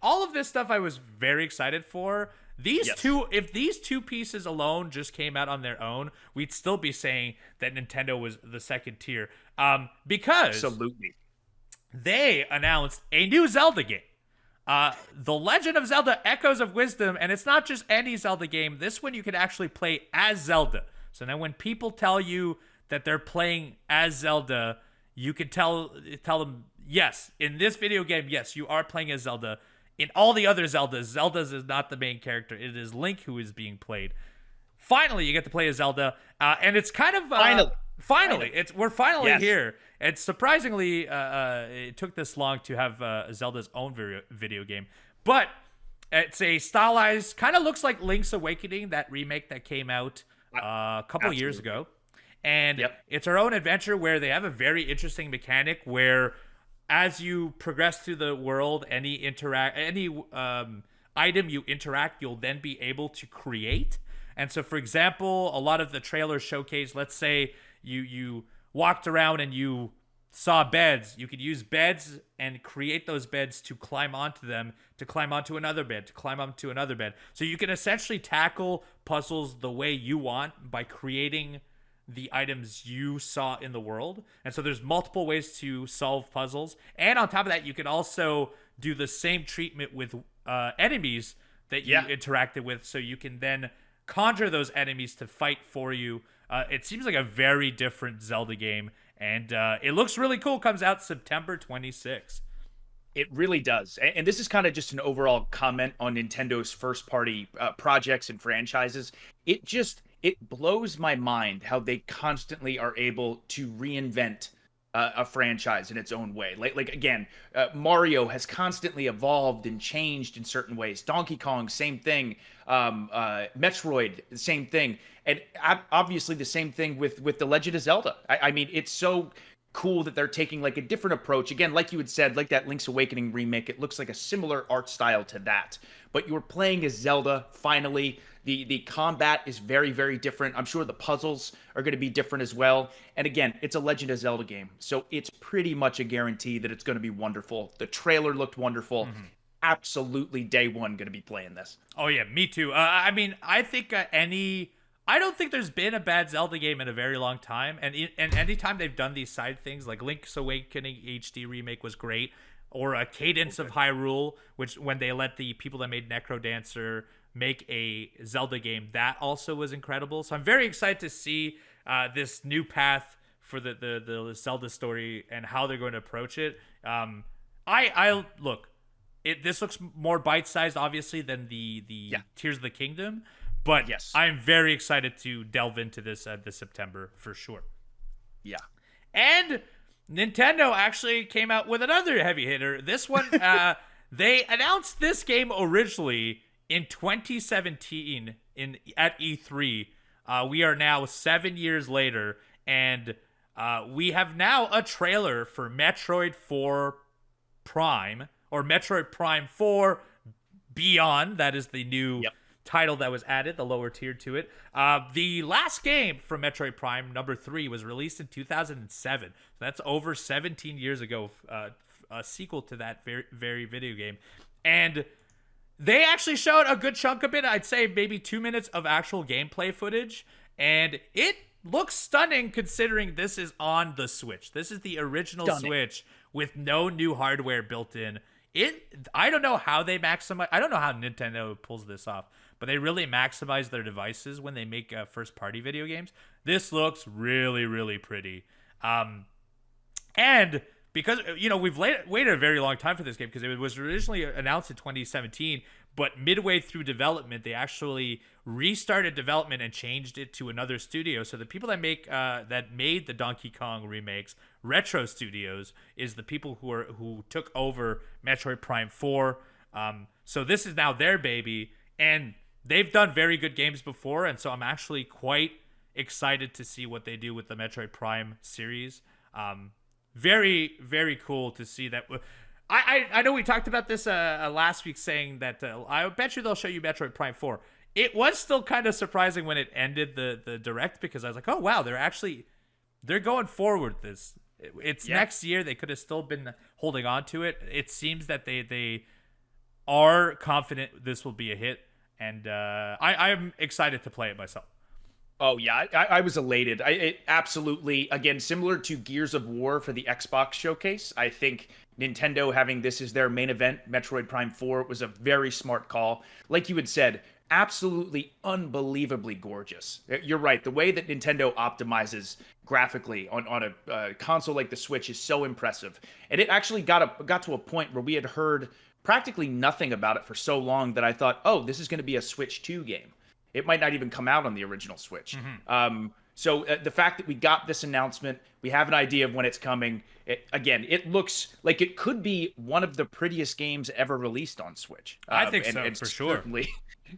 all of this stuff I was very excited for. If these two pieces alone just came out on their own, we'd still be saying that Nintendo was the second tier. Because Absolutely. they announced a new Zelda game. The Legend of Zelda Echoes of Wisdom, and it's not just any Zelda game. This one you can actually play as Zelda. So now when people tell you that they're playing as Zelda, you can tell them, yes, in this video game, yes, you are playing as Zelda. In all the other Zelda's is not the main character. It is Link who is being played. Finally, you get to play as Zelda, and it's kind of finally. We're finally here. And surprisingly, it took this long to have Zelda's own video game, but it's a stylized, kind of looks like Link's Awakening, that remake that came out a couple years ago, and it's our own adventure where they have a very interesting mechanic where, as you progress through the world, any item you interact, you'll then be able to create. And so, for example, a lot of the trailers showcase, let's say you walked around and you saw beds. You could use beds and create those beds to climb onto them, to climb onto another bed, to climb onto another bed. So you can essentially tackle puzzles the way you want by creating the items you saw in the world. And so there's multiple ways to solve puzzles. And on top of that, you can also do the same treatment with enemies that you interacted with. So you can then conjure those enemies to fight for you. It seems like a very different Zelda game. And it looks really cool. Comes out September 26th. It really does. And this is kind of just an overall comment on Nintendo's first-party projects and franchises. It blows my mind how they constantly are able to reinvent a franchise in its own way. Like again, Mario has constantly evolved and changed in certain ways. Donkey Kong, same thing. Metroid, same thing. And obviously the same thing with The Legend of Zelda. I mean, it's so cool that they're taking like a different approach. Again, like you had said, like that Link's Awakening remake, it looks like a similar art style to that. But you're playing as Zelda, finally. The combat is very, very different. I'm sure the puzzles are going to be different as well. And again, it's a Legend of Zelda game, so it's pretty much a guarantee that it's going to be wonderful. The trailer looked wonderful. Mm-hmm. Absolutely day one going to be playing this. Oh, yeah, me too. I mean, I think I don't think there's been a bad Zelda game in a very long time. And anytime they've done these side things, like Link's Awakening HD remake was great, or a Cadence of Hyrule, which when they let the people that made Necrodancer make a Zelda game, that also was incredible. So I'm very excited to see this new path for the Zelda story and how they're going to approach it. I look, this looks more bite-sized, obviously, than the Tears of the Kingdom, but yes, I'm very excited to delve into this this September for sure. Yeah. And Nintendo actually came out with another heavy hitter. This one, they announced this game originally in 2017 at E3. We are now 7 years later, and we have now a trailer for Metroid 4 Prime, or Metroid Prime 4 Beyond. That is the new title that was added, the lower tier to it. The last game from Metroid Prime, number 3, was released in 2007. So that's over 17 years ago, a sequel to that very video game. And they actually showed a good chunk of it. I'd say maybe 2 minutes of actual gameplay footage. And it looks stunning considering this is on the Switch. This is the original Switch with no new hardware built in. I don't know how they maximize. I don't know how Nintendo pulls this off, but they really maximize their devices when they make first-party video games. This looks really, really pretty. And because, we've waited a very long time for this game, because it was originally announced in 2017, but midway through development, they actually restarted development and changed it to another studio. So the people that made the Donkey Kong remakes, Retro Studios, is the people who took over Metroid Prime 4. So this is now their baby, and they've done very good games before, and so I'm actually quite excited to see what they do with the Metroid Prime series. Very, very cool to see that. I know we talked about this last week, saying that I bet you they'll show you Metroid Prime 4. It was still kind of surprising when it ended the direct, because I was like, oh wow, they're going forward with this. It's next year. They could have still been holding on to it. It seems that they are confident this will be a hit, and I'm excited to play it myself. Oh yeah, I was elated. It absolutely, again, similar to Gears of War for the Xbox showcase. I think Nintendo having this as their main event, Metroid Prime 4, was a very smart call. Like you had said, absolutely unbelievably gorgeous. You're right. The way that Nintendo optimizes graphically on a console like the Switch is so impressive. And it actually got to a point where we had heard practically nothing about it for so long that I thought, oh, this is going to be a Switch 2 game. It might not even come out on the original Switch. So the fact that we got this announcement, we have an idea of when it's coming. It looks like it could be one of the prettiest games ever released on Switch. I think so, for sure.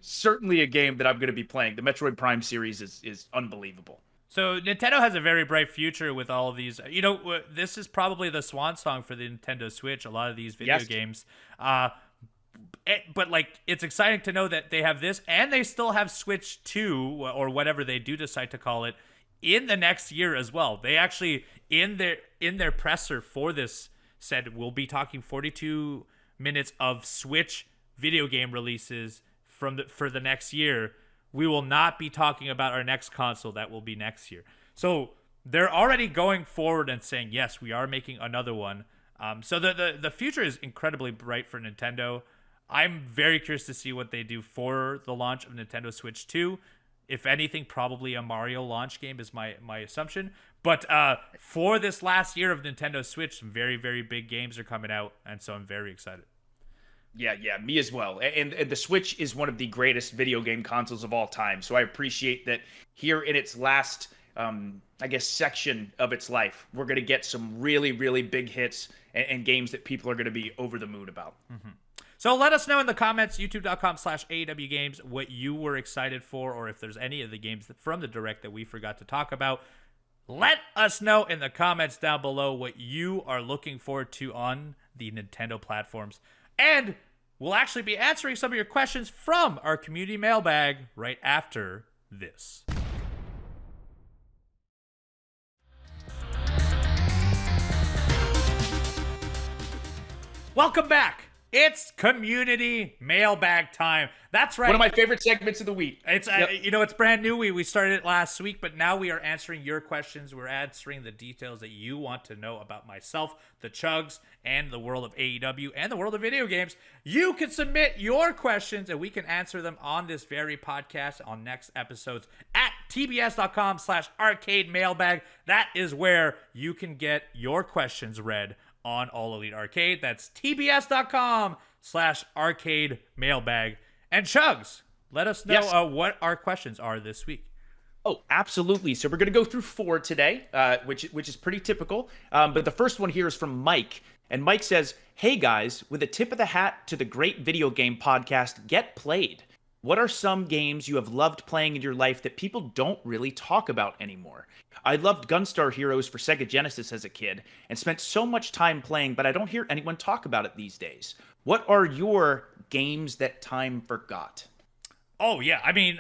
Certainly a game that I'm going to be playing. The Metroid Prime series is unbelievable. So Nintendo has a very bright future with all of these. This is probably the swan song for the Nintendo Switch. A lot of these video games. But like, it's exciting to know that they have this, and they still have Switch 2 or whatever they do decide to call it in the next year as well. They actually in their presser for this said we'll be talking 42 minutes of Switch video game releases for the next year. We will not be talking about our next console that will be next year. So they're already going forward and saying, yes, we are making another one. So the future is incredibly bright for Nintendo. I'm very curious to see what they do for the launch of Nintendo Switch 2. If anything, probably a Mario launch game is my assumption. But for this last year of Nintendo Switch, some very, very big games are coming out, and so I'm very excited. Yeah, me as well. And the Switch is one of the greatest video game consoles of all time. So I appreciate that here in its last, section of its life, we're going to get some really, really big hits and games that people are going to be over the moon about. Mm-hmm. So let us know in the comments, youtube.com/AEW Games, what you were excited for, or if there's any of the games from the Direct that we forgot to talk about. Let us know in the comments down below what you are looking forward to on the Nintendo platforms. And we'll actually be answering some of your questions from our community mailbag right after this. Welcome back. It's community mailbag time. That's right. One of my favorite segments of the week. It's it's brand new. We started it last week, but now we are answering your questions. We're answering the details that you want to know about myself, the Chugs, and the world of AEW and the world of video games. You can submit your questions, and we can answer them on this very podcast on next episodes at tbs.com/arcade mailbag. That is where you can get your questions read on All Elite Arcade. That's tbs.com/arcade mailbag. And Chugs, let us know what our questions are this week. Oh, absolutely. So we're going to go through 4 today, which is pretty typical. But the first one here is from Mike. And Mike says, hey guys, with a tip of the hat to the great video game podcast Get Played. What are some games you have loved playing in your life that people don't really talk about anymore? I loved Gunstar Heroes for Sega Genesis as a kid and spent so much time playing, but I don't hear anyone talk about it these days. What are your games that time forgot? Oh, yeah. I mean,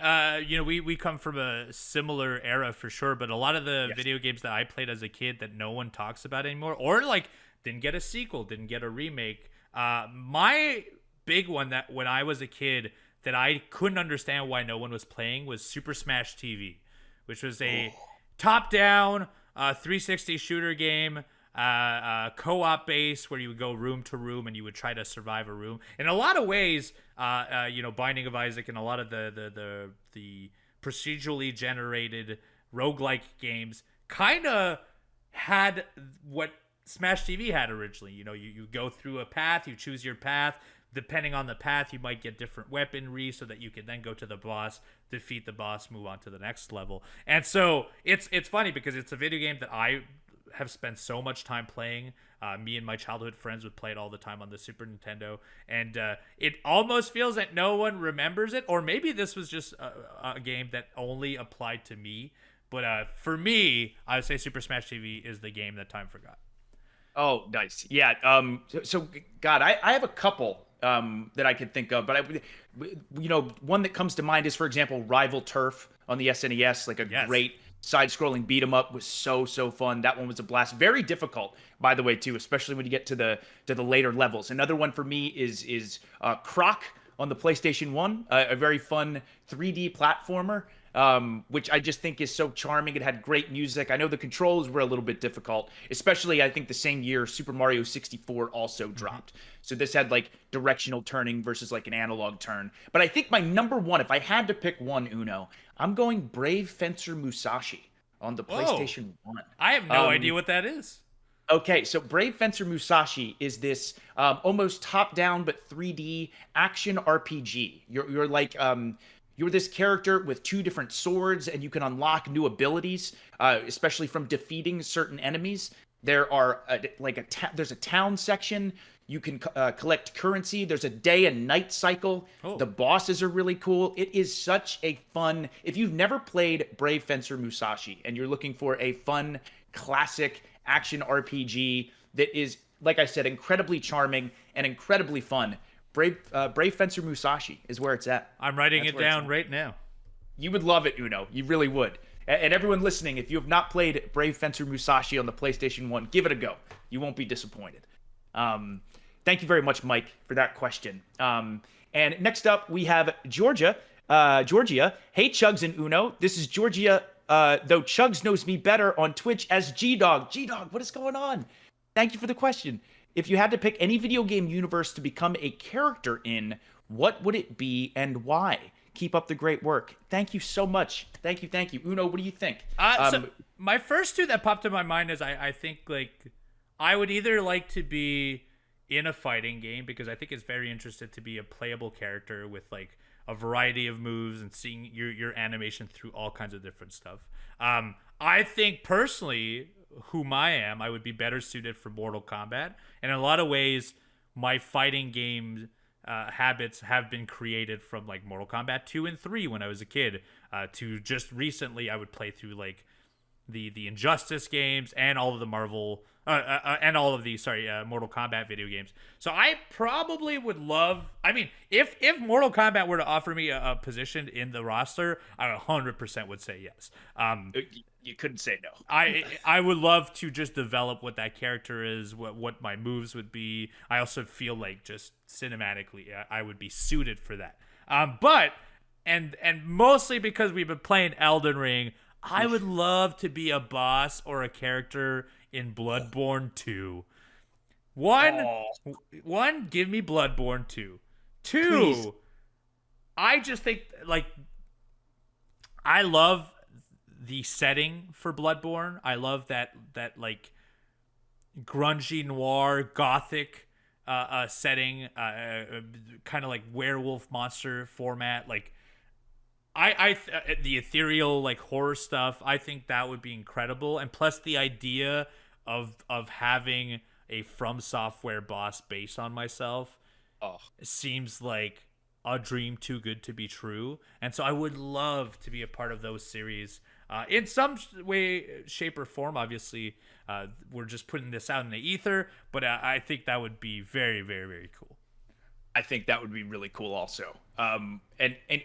we come from a similar era for sure, but a lot of the video games that I played as a kid that no one talks about anymore, or like didn't get a sequel, didn't get a remake. My big one that when I was a kid that I couldn't understand why no one was playing was Super Smash TV, which was a top-down 360 shooter game, co-op base where you would go room to room and you would try to survive a room. In a lot of ways, Binding of Isaac and a lot of the procedurally generated roguelike games kind of had what Smash TV had originally. You go through a path, you choose your path. Depending on the path, you might get different weaponry so that you can then go to the boss, defeat the boss, move on to the next level. And so it's funny because it's a video game that I have spent so much time playing. Me and my childhood friends would play it all the time on the Super Nintendo. And it almost feels that no one remembers it. Or maybe this was just a game that only applied to me. But for me, I would say Super Smash TV is the game that time forgot. Oh, nice. Yeah. God, I have a couple that I could think of, but one that comes to mind is, for example, Rival Turf on the SNES, like a Yes. great side-scrolling beat 'em up was so fun. That one was a blast. Very difficult, by the way, too, especially when you get to the later levels. Another one for me is Croc on the PlayStation 1, a very fun 3D platformer, which I just think is so charming. It had great music. I know the controls were a little bit difficult, especially I think the same year Super Mario 64 also dropped. So this had like directional turning versus like an analog turn. But I think my number one, if I had to pick one, Uno, I'm going Brave Fencer Musashi on the Whoa. PlayStation 1. I have no idea what that is. Okay, so Brave Fencer Musashi is this almost top-down but 3D action RPG. You're like you're this character with two different swords, and you can unlock new abilities, especially from defeating certain enemies. There are there's a town section. You can collect currency. There's a day and night cycle. Oh. The bosses are really cool. It is such a fun. If you've never played Brave Fencer Musashi and you're looking for a fun classic action RPG that is, like I said, incredibly charming and incredibly fun, Brave Fencer Musashi is where it's at. I'm writing That's it where it's down at. right now. You would love it, Uno. You really would. And everyone listening, if you have not played Brave Fencer Musashi on the PlayStation 1, give it a go. You won't be disappointed. Thank you very much, Mike, for that question. And next up, we have Georgia. Georgia. Hey, Chugs and Uno. This is Georgia, though Chugs knows me better on Twitch as G-Dog. G-Dog, what is going on? Thank you for the question. If you had to pick any video game universe to become a character in, what would it be and why? Keep up the great work. Thank you so much. Thank you. Uno, what do you think? So my first two that popped in my mind is I think like I would either like to be in a fighting game because I think it's very interested to be a playable character with like a variety of moves and seeing your animation through all kinds of different stuff. I think personally, whom I would be better suited for Mortal Kombat, and in a lot of ways, my fighting game habits have been created from like Mortal Kombat 2 and 3 when I was a kid to just recently I would play through like the Injustice games and all of the Marvel and all of the Mortal Kombat video games. So I probably would love. I mean, if Mortal Kombat were to offer me a position in the roster, I 100% would say yes. You couldn't say no. I would love to just develop what that character is, what my moves would be. I also feel like just cinematically, I would be suited for that. But mostly because we've been playing Elden Ring, I would love to be a boss or a character in Bloodborne 2. One, give me Bloodborne 2. Two, Please. I just think like I love the setting for Bloodborne. I love that like grungy noir gothic setting, kind of like werewolf monster format. Like the ethereal like horror stuff. I think that would be incredible, and plus the idea of having a From Software boss based on myself seems like a dream too good to be true. And so I would love to be a part of those series in some way, shape, or form. Obviously, we're just putting this out in the ether, but I think that would be very, very, very cool. I think that would be really cool also. And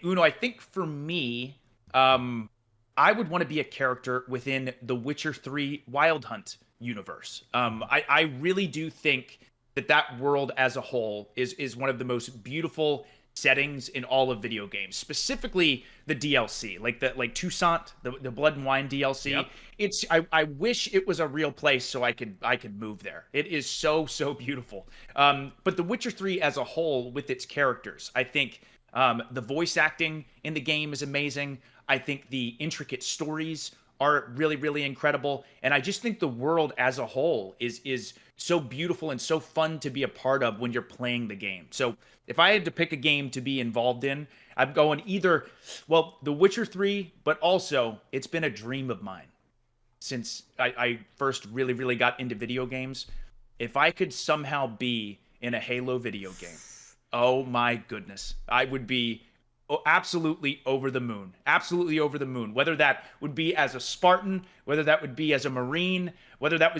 Uno, I think for me, I would want to be a character within the Witcher 3 Wild Hunt universe. I really do think that world as a whole is one of the most beautiful settings in all of video games, specifically the DLC, like Toussaint, the Blood and Wine DLC. Yep. I wish it was a real place so I could move there. It is so beautiful. But the Witcher 3 as a whole with its characters, I think the voice acting in the game is amazing. I think the intricate stories are really incredible, and I just think the world as a whole is so beautiful and so fun to be a part of when you're playing the game. So if I had to pick a game to be involved in, I'm going either, well, The Witcher 3, but also it's been a dream of mine since I first really got into video games. If I could somehow be in a Halo video game, oh my goodness, I would be absolutely over the moon. Absolutely over the moon. Whether that would be as a Spartan, whether that would be as a Marine, whether that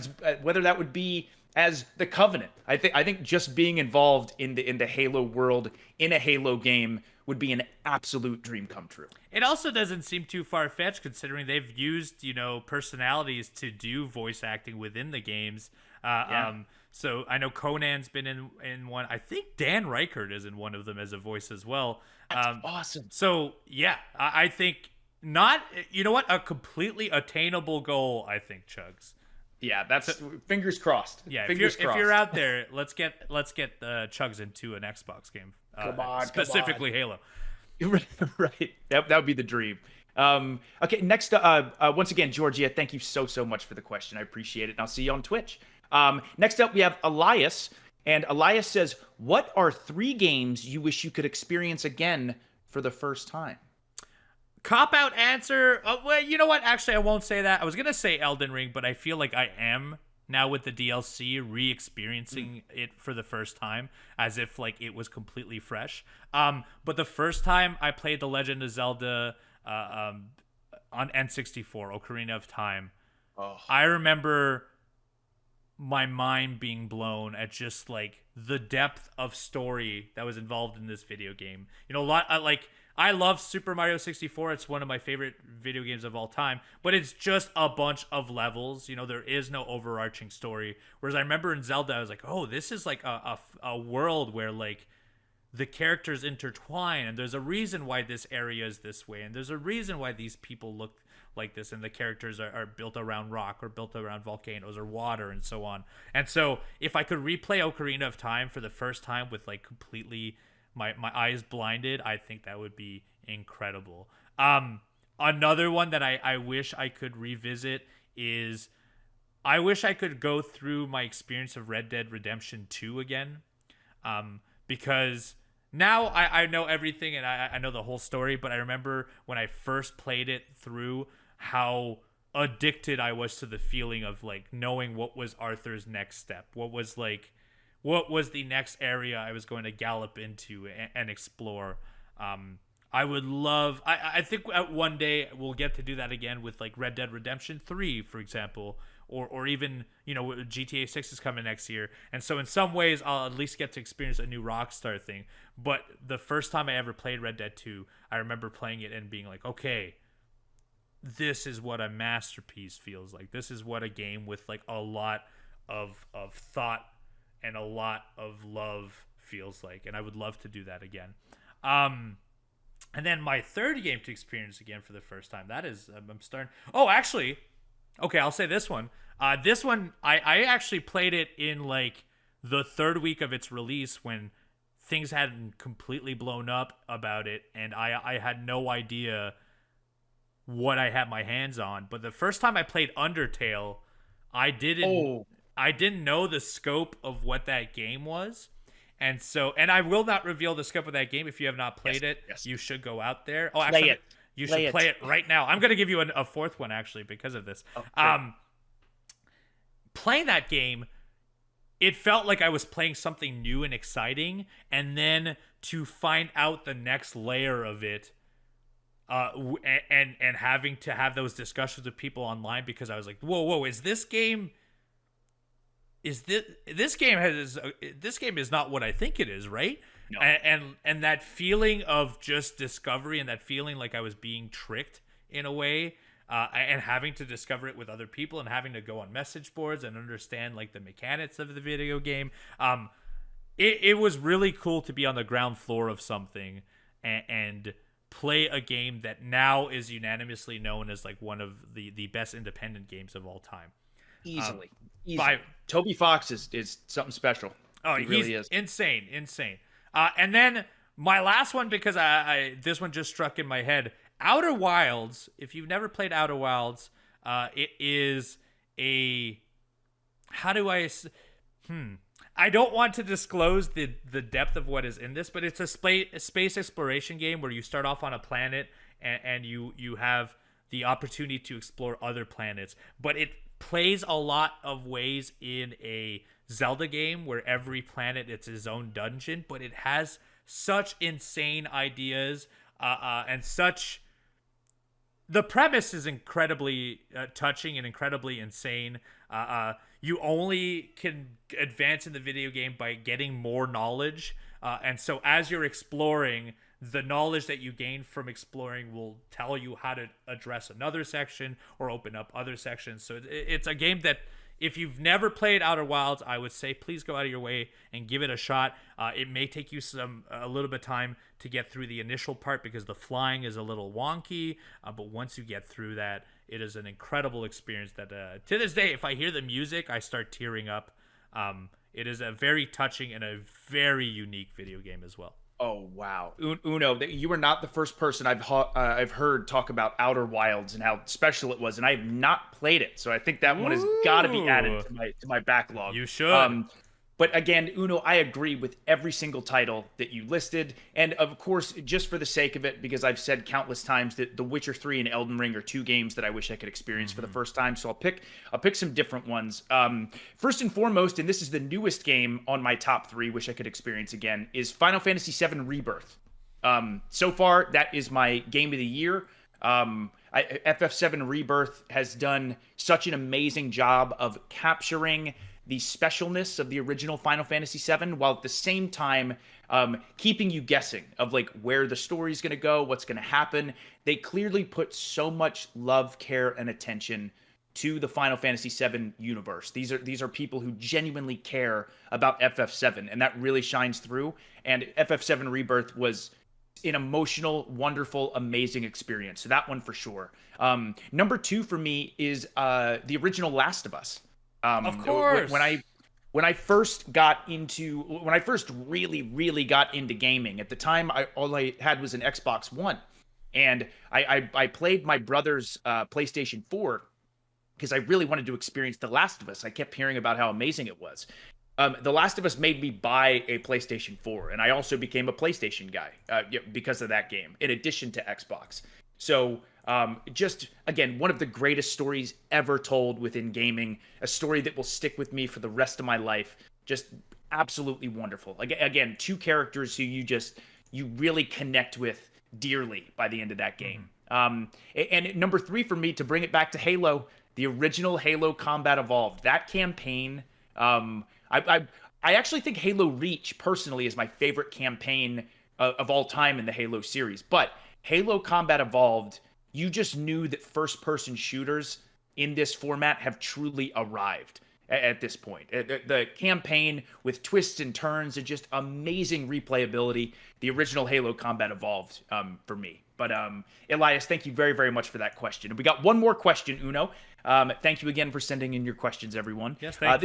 would be as the Covenant. I think just being involved in the Halo world in a Halo game would be an absolute dream come true. It also doesn't seem too far-fetched considering they've used, personalities to do voice acting within the games. So I know Conan's been in one. I think Dan Reichert is in one of them as a voice as well. That's awesome. So yeah, I think not. You know what? A completely attainable goal. I think, Chugs. Yeah, that's fingers crossed. Yeah, fingers if you're out there, let's get Chugs into an Xbox game. Specifically Halo. Right. That would be the dream. Okay, next, once again, Georgia, thank you so much for the question. I appreciate it, and I'll see you on Twitch. Next up, we have Elias, and Elias says, what are 3 games you wish you could experience again for the first time? Cop-out answer. Well, you know what? Actually, I won't say that. I was going to say Elden Ring, but I feel like I am now with the DLC re-experiencing it for the first time as if like it was completely fresh. But the first time I played The Legend of Zelda on N64, Ocarina of Time, I remember my mind being blown at just like the depth of story that was involved in this video game. I love Super Mario 64. It's one of my favorite video games of all time, but it's just a bunch of levels. There is no overarching story. Whereas I remember in Zelda, I was like, oh, this is like a world where like the characters intertwine, and there's a reason why this area is this way, and there's a reason why these people look like this, and the characters are built around rock or built around volcanoes or water and so on. And so if I could replay Ocarina of Time for the first time with like completely my eyes blinded, I think that would be incredible. Another one that I wish I could revisit is I wish I could go through my experience of Red Dead Redemption 2 again. Because now I know everything and I know the whole story, but I remember when I first played it through how addicted I was to the feeling of like knowing what was Arthur's next step. What was the next area I was going to gallop into and explore. I would love... I think one day we'll get to do that again with like Red Dead Redemption 3, for example, or even, GTA 6 is coming next year. And so in some ways, I'll at least get to experience a new Rockstar thing. But the first time I ever played Red Dead 2, I remember playing it and being like, okay, this is what a masterpiece feels like. This is what a game with like a lot of thought and a lot of love feels like, and I would love to do that again. And then my third game to experience again for the first time, that is, I'm starting... Oh, actually, okay, I'll say this one. This one, I actually played it in like the third week of its release when things hadn't completely blown up about it, and I had no idea what I had my hands on. But the first time I played Undertale, I didn't know the scope of what that game was. And I will not reveal the scope of that game. If you have not played it, you should go out there. Oh, actually, you should play it right now. I'm going to give you a fourth one, actually, because of this. Playing that game, it felt like I was playing something new and exciting. And then to find out the next layer of it, and having to have those discussions with people online, because I was like, whoa, is this game... This game is not what I think it is, right? No. And that feeling of just discovery and that feeling like I was being tricked in a way, and having to discover it with other people and having to go on message boards and understand like the mechanics of the video game. It was really cool to be on the ground floor of something and play a game that now is unanimously known as like one of the best independent games of all time. Easily. Toby Fox is something special. Oh, he really is insane. And then my last one, because this one just struck in my head. Outer Wilds. If you've never played Outer Wilds, it is a... How do I... I don't want to disclose the depth of what is in this, but it's a space exploration game where you start off on a planet and you have the opportunity to explore other planets. But it plays a lot of ways in a Zelda game where every planet it's its own dungeon, but it has such insane ideas and such the premise is incredibly touching and incredibly insane. You only can advance in the video game by getting more knowledge, and so as you're exploring, the knowledge that you gain from exploring will tell you how to address another section or open up other sections. So it's a game that, if you've never played Outer Wilds, I would say please go out of your way and give it a shot. It may take you a little bit of time to get through the initial part because the flying is a little wonky, but once you get through that, it is an incredible experience that to this day, if I hear the music, I start tearing up. It is a very touching and a very unique video game as well. Oh wow, Uno! You are not the first person I've heard talk about Outer Wilds and how special it was, and I have not played it. So I think that one has got to be added to my backlog. You should. But again, Uno, I agree with every single title that you listed, and of course, just for the sake of it, because I've said countless times that The Witcher 3 and Elden Ring are two games that I wish I could experience for the first time. So I'll pick some different ones. First and foremost, and this is the newest game on my top 3, wish I could experience again, is Final Fantasy VII Rebirth. So far, that is my game of the year. FF7 Rebirth has done such an amazing job of capturing the specialness of the original Final Fantasy VII, while at the same time keeping you guessing of like where the story's going to go, what's going to happen. They clearly put so much love, care, and attention to the Final Fantasy VII universe. These are people who genuinely care about FF7, and that really shines through. And FF7 Rebirth was an emotional, wonderful, amazing experience. So that one for sure. Number 2 for me is the original Last of Us. Of course. When I first really got into gaming, at the time all I had was an Xbox One, and I played my brother's PlayStation 4 because I really wanted to experience The Last of Us. I kept hearing about how amazing it was. The Last of Us made me buy a PlayStation 4, and I also became a PlayStation guy because of that game, in addition to Xbox. So just, again, one of the greatest stories ever told within gaming, a story that will stick with me for the rest of my life. Just absolutely wonderful. Again, two characters who you really connect with dearly by the end of that game. And number 3 for me, to bring it back to Halo, the original Halo Combat Evolved. That campaign, I actually think Halo Reach, personally, is my favorite campaign of all time in the Halo series. But Halo Combat Evolved, you just knew that first-person shooters in this format have truly arrived at this point. The campaign with twists and turns and just amazing replayability. The original Halo Combat Evolved for me. But Elias, thank you very, very much for that question. And we got one more question, Uno. Thank you again for sending in your questions, everyone. Yes, thank you.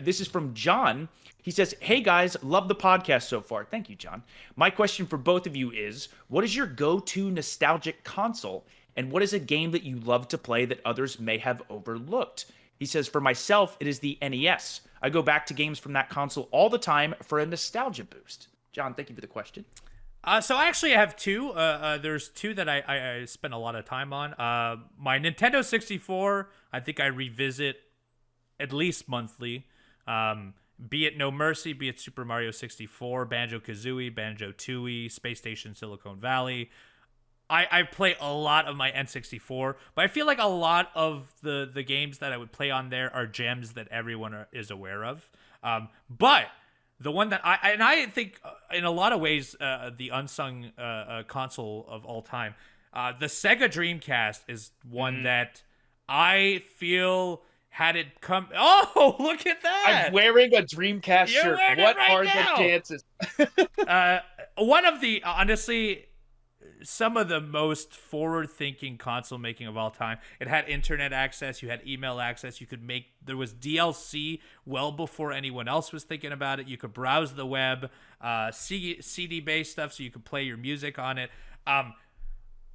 This is from John. He says, "Hey guys, love the podcast so far." Thank you, John. My question for both of you is, what is your go-to nostalgic console, and what is a game that you love to play that others may have overlooked? He says, "For myself, it is the NES. I go back to games from that console all the time for a nostalgia boost." John, thank you for the question. So I actually have two. There's two that I spend a lot of time on. My Nintendo 64, I think I revisit at least monthly. Be it No Mercy, be it Super Mario 64, Banjo-Kazooie, Banjo-Tooie, Space Station Silicon Valley. I play a lot of my N64, but I feel like a lot of the games that I would play on there are gems that everyone is aware of. But the one that I think in a lot of ways the unsung console of all time, the Sega Dreamcast is one that I feel had it come. Oh, look at that! I'm wearing a Dreamcast shirt. What are the chances? One of the, honestly, some of the most forward-thinking console making of all time. It had internet access. You had email access. There was DLC well before anyone else was thinking about it. You could browse the web, CD-based stuff, so you could play your music on it.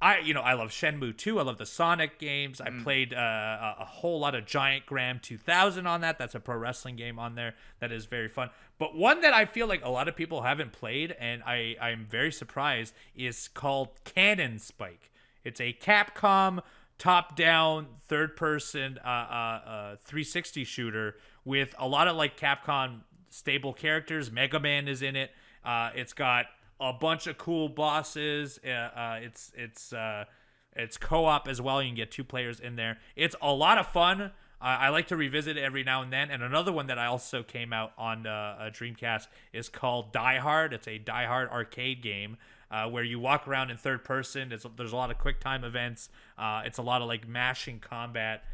I love Shenmue 2. I love the Sonic games. I played a whole lot of Giant Graham 2000 on that. That's a pro wrestling game on there that is very fun. But one that I feel like a lot of people haven't played, and I'm very surprised, is called Cannon Spike. It's a Capcom top-down, third-person 360 shooter with a lot of like Capcom stable characters. Mega Man is in it. It's got a bunch of cool bosses. It's It's co-op as well. You can get 2 players in there. It's a lot of fun. I like to revisit it every now and then. And another one that I also came out on a Dreamcast is called Die Hard. It's a Die Hard arcade game where you walk around in third person. There's a lot of quick time events. It's a lot of like mashing combat.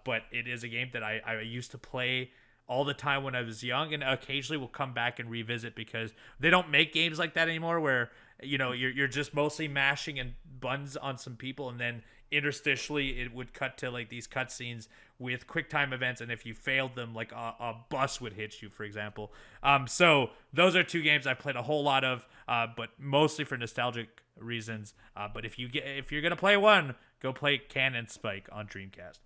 But it is a game that I used to play all the time when I was young, and occasionally will come back and revisit because they don't make games like that anymore where, you know, you're just mostly mashing and buttons on some people, and then interstitially it would cut to like these cutscenes with quick time events, and if you failed them, like a bus would hit you, for example. So those are 2 games I played a whole lot of, but mostly for nostalgic reasons. But if you're gonna play one, go play Cannon Spike on Dreamcast.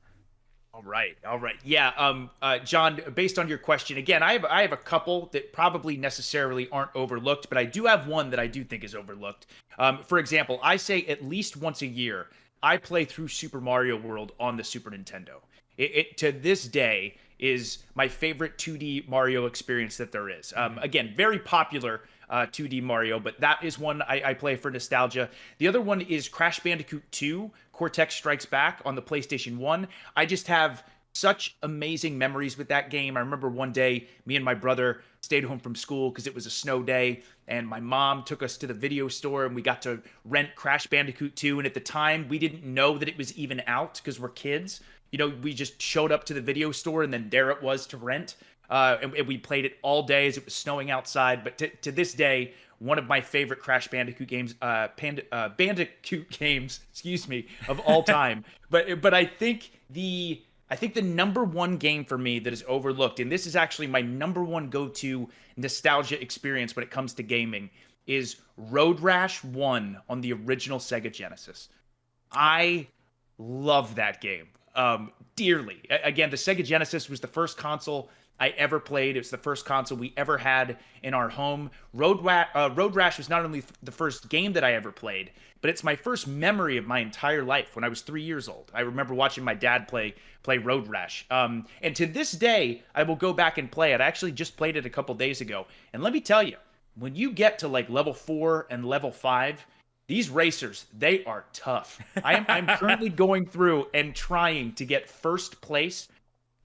All right. Yeah, John, based on your question, again, I have a couple that probably necessarily aren't overlooked, but I do have one that I do think is overlooked. For example, I say at least once a year, I play through Super Mario World on the Super Nintendo. It to this day is my favorite 2D Mario experience that there is. Again, very popular 2D Mario, but that is one I play for nostalgia. The other one is Crash Bandicoot 2, Cortex Strikes Back on the PlayStation 1. I just have such amazing memories with that game. I remember one day, me and my brother stayed home from school because it was a snow day, and my mom took us to the video store, and we got to rent Crash Bandicoot 2, and at the time, we didn't know that it was even out because we're kids. You know, we just showed up to the video store, and then there it was to rent. And we played it all day as it was snowing outside. But to this day, one of my favorite Crash Bandicoot games, Bandicoot games, excuse me, of all time. but I think the number one game for me that is overlooked, and this is actually my number one go-to nostalgia experience when it comes to gaming, is Road Rash 1 on the original Sega Genesis. I love that game dearly. Again, the Sega Genesis was the first console I ever played. It was the first console we ever had in our home. Road Rash was not only the first game that I ever played, but it's my first memory of my entire life when I was 3 years old. I remember watching my dad play Road Rash. And to this day, I will go back and play it. I actually just played it a couple days ago. And let me tell you, when you get to like level 4 and level 5, these racers, they are tough. I'm currently going through and trying to get first place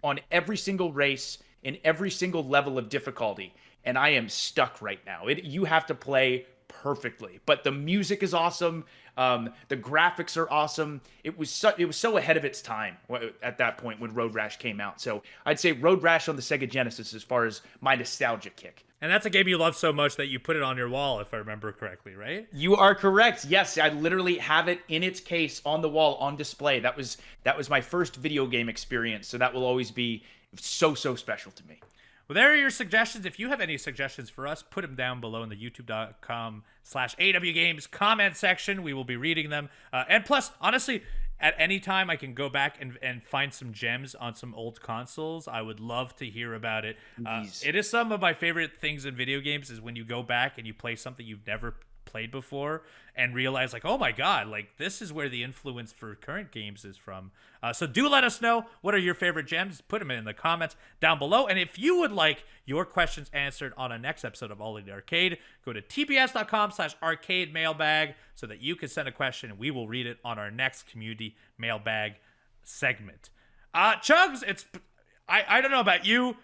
on every single race in every single level of difficulty, and I am stuck right now. You have to play perfectly, but the music is awesome. The graphics are awesome. It was so ahead of its time at that point when Road Rash came out. So I'd say Road Rash on the Sega Genesis as far as my nostalgia kick. And that's a game you love so much that you put it on your wall, if I remember correctly, right? You are correct. Yes, I literally have it in its case on the wall on display. That was my first video game experience, so that will always be so special to me. Well, there are your suggestions. If you have any suggestions for us, put them down below in the youtube.com/awgames comment section. We will be reading them. And plus, honestly, at any time I can go back and find some gems on some old consoles. I would love to hear about it. It is some of my favorite things in video games is when you go back and you play something you've never played before and realize like, oh my god, like this is where the influence for current games is from. So do let us know what are your favorite gems. Put them in the comments down below. And if you would like your questions answered on a next episode of All Elite Arcade, go to tbs.com/arcade mailbag so that you can send a question and we will read it on our next community mailbag segment. Chugs, I don't know about you,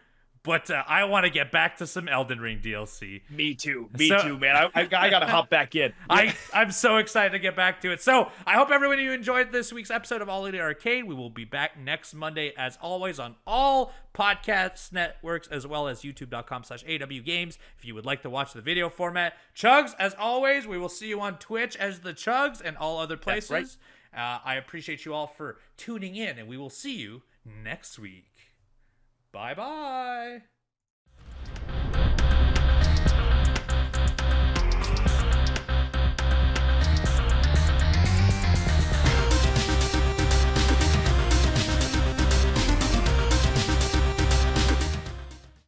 but I want to get back to some Elden Ring DLC. Me too, man. I gotta hop back in. I'm so excited to get back to it. So I hope everyone you enjoyed this week's episode of All Elite Arcade. We will be back next Monday, as always, on all podcast networks, as well as youtube.com/awgames if you would like to watch the video format. Chugs, as always, we will see you on Twitch as the Chugs and all other places. Right. I appreciate you all for tuning in, and we will see you next week. Bye-bye.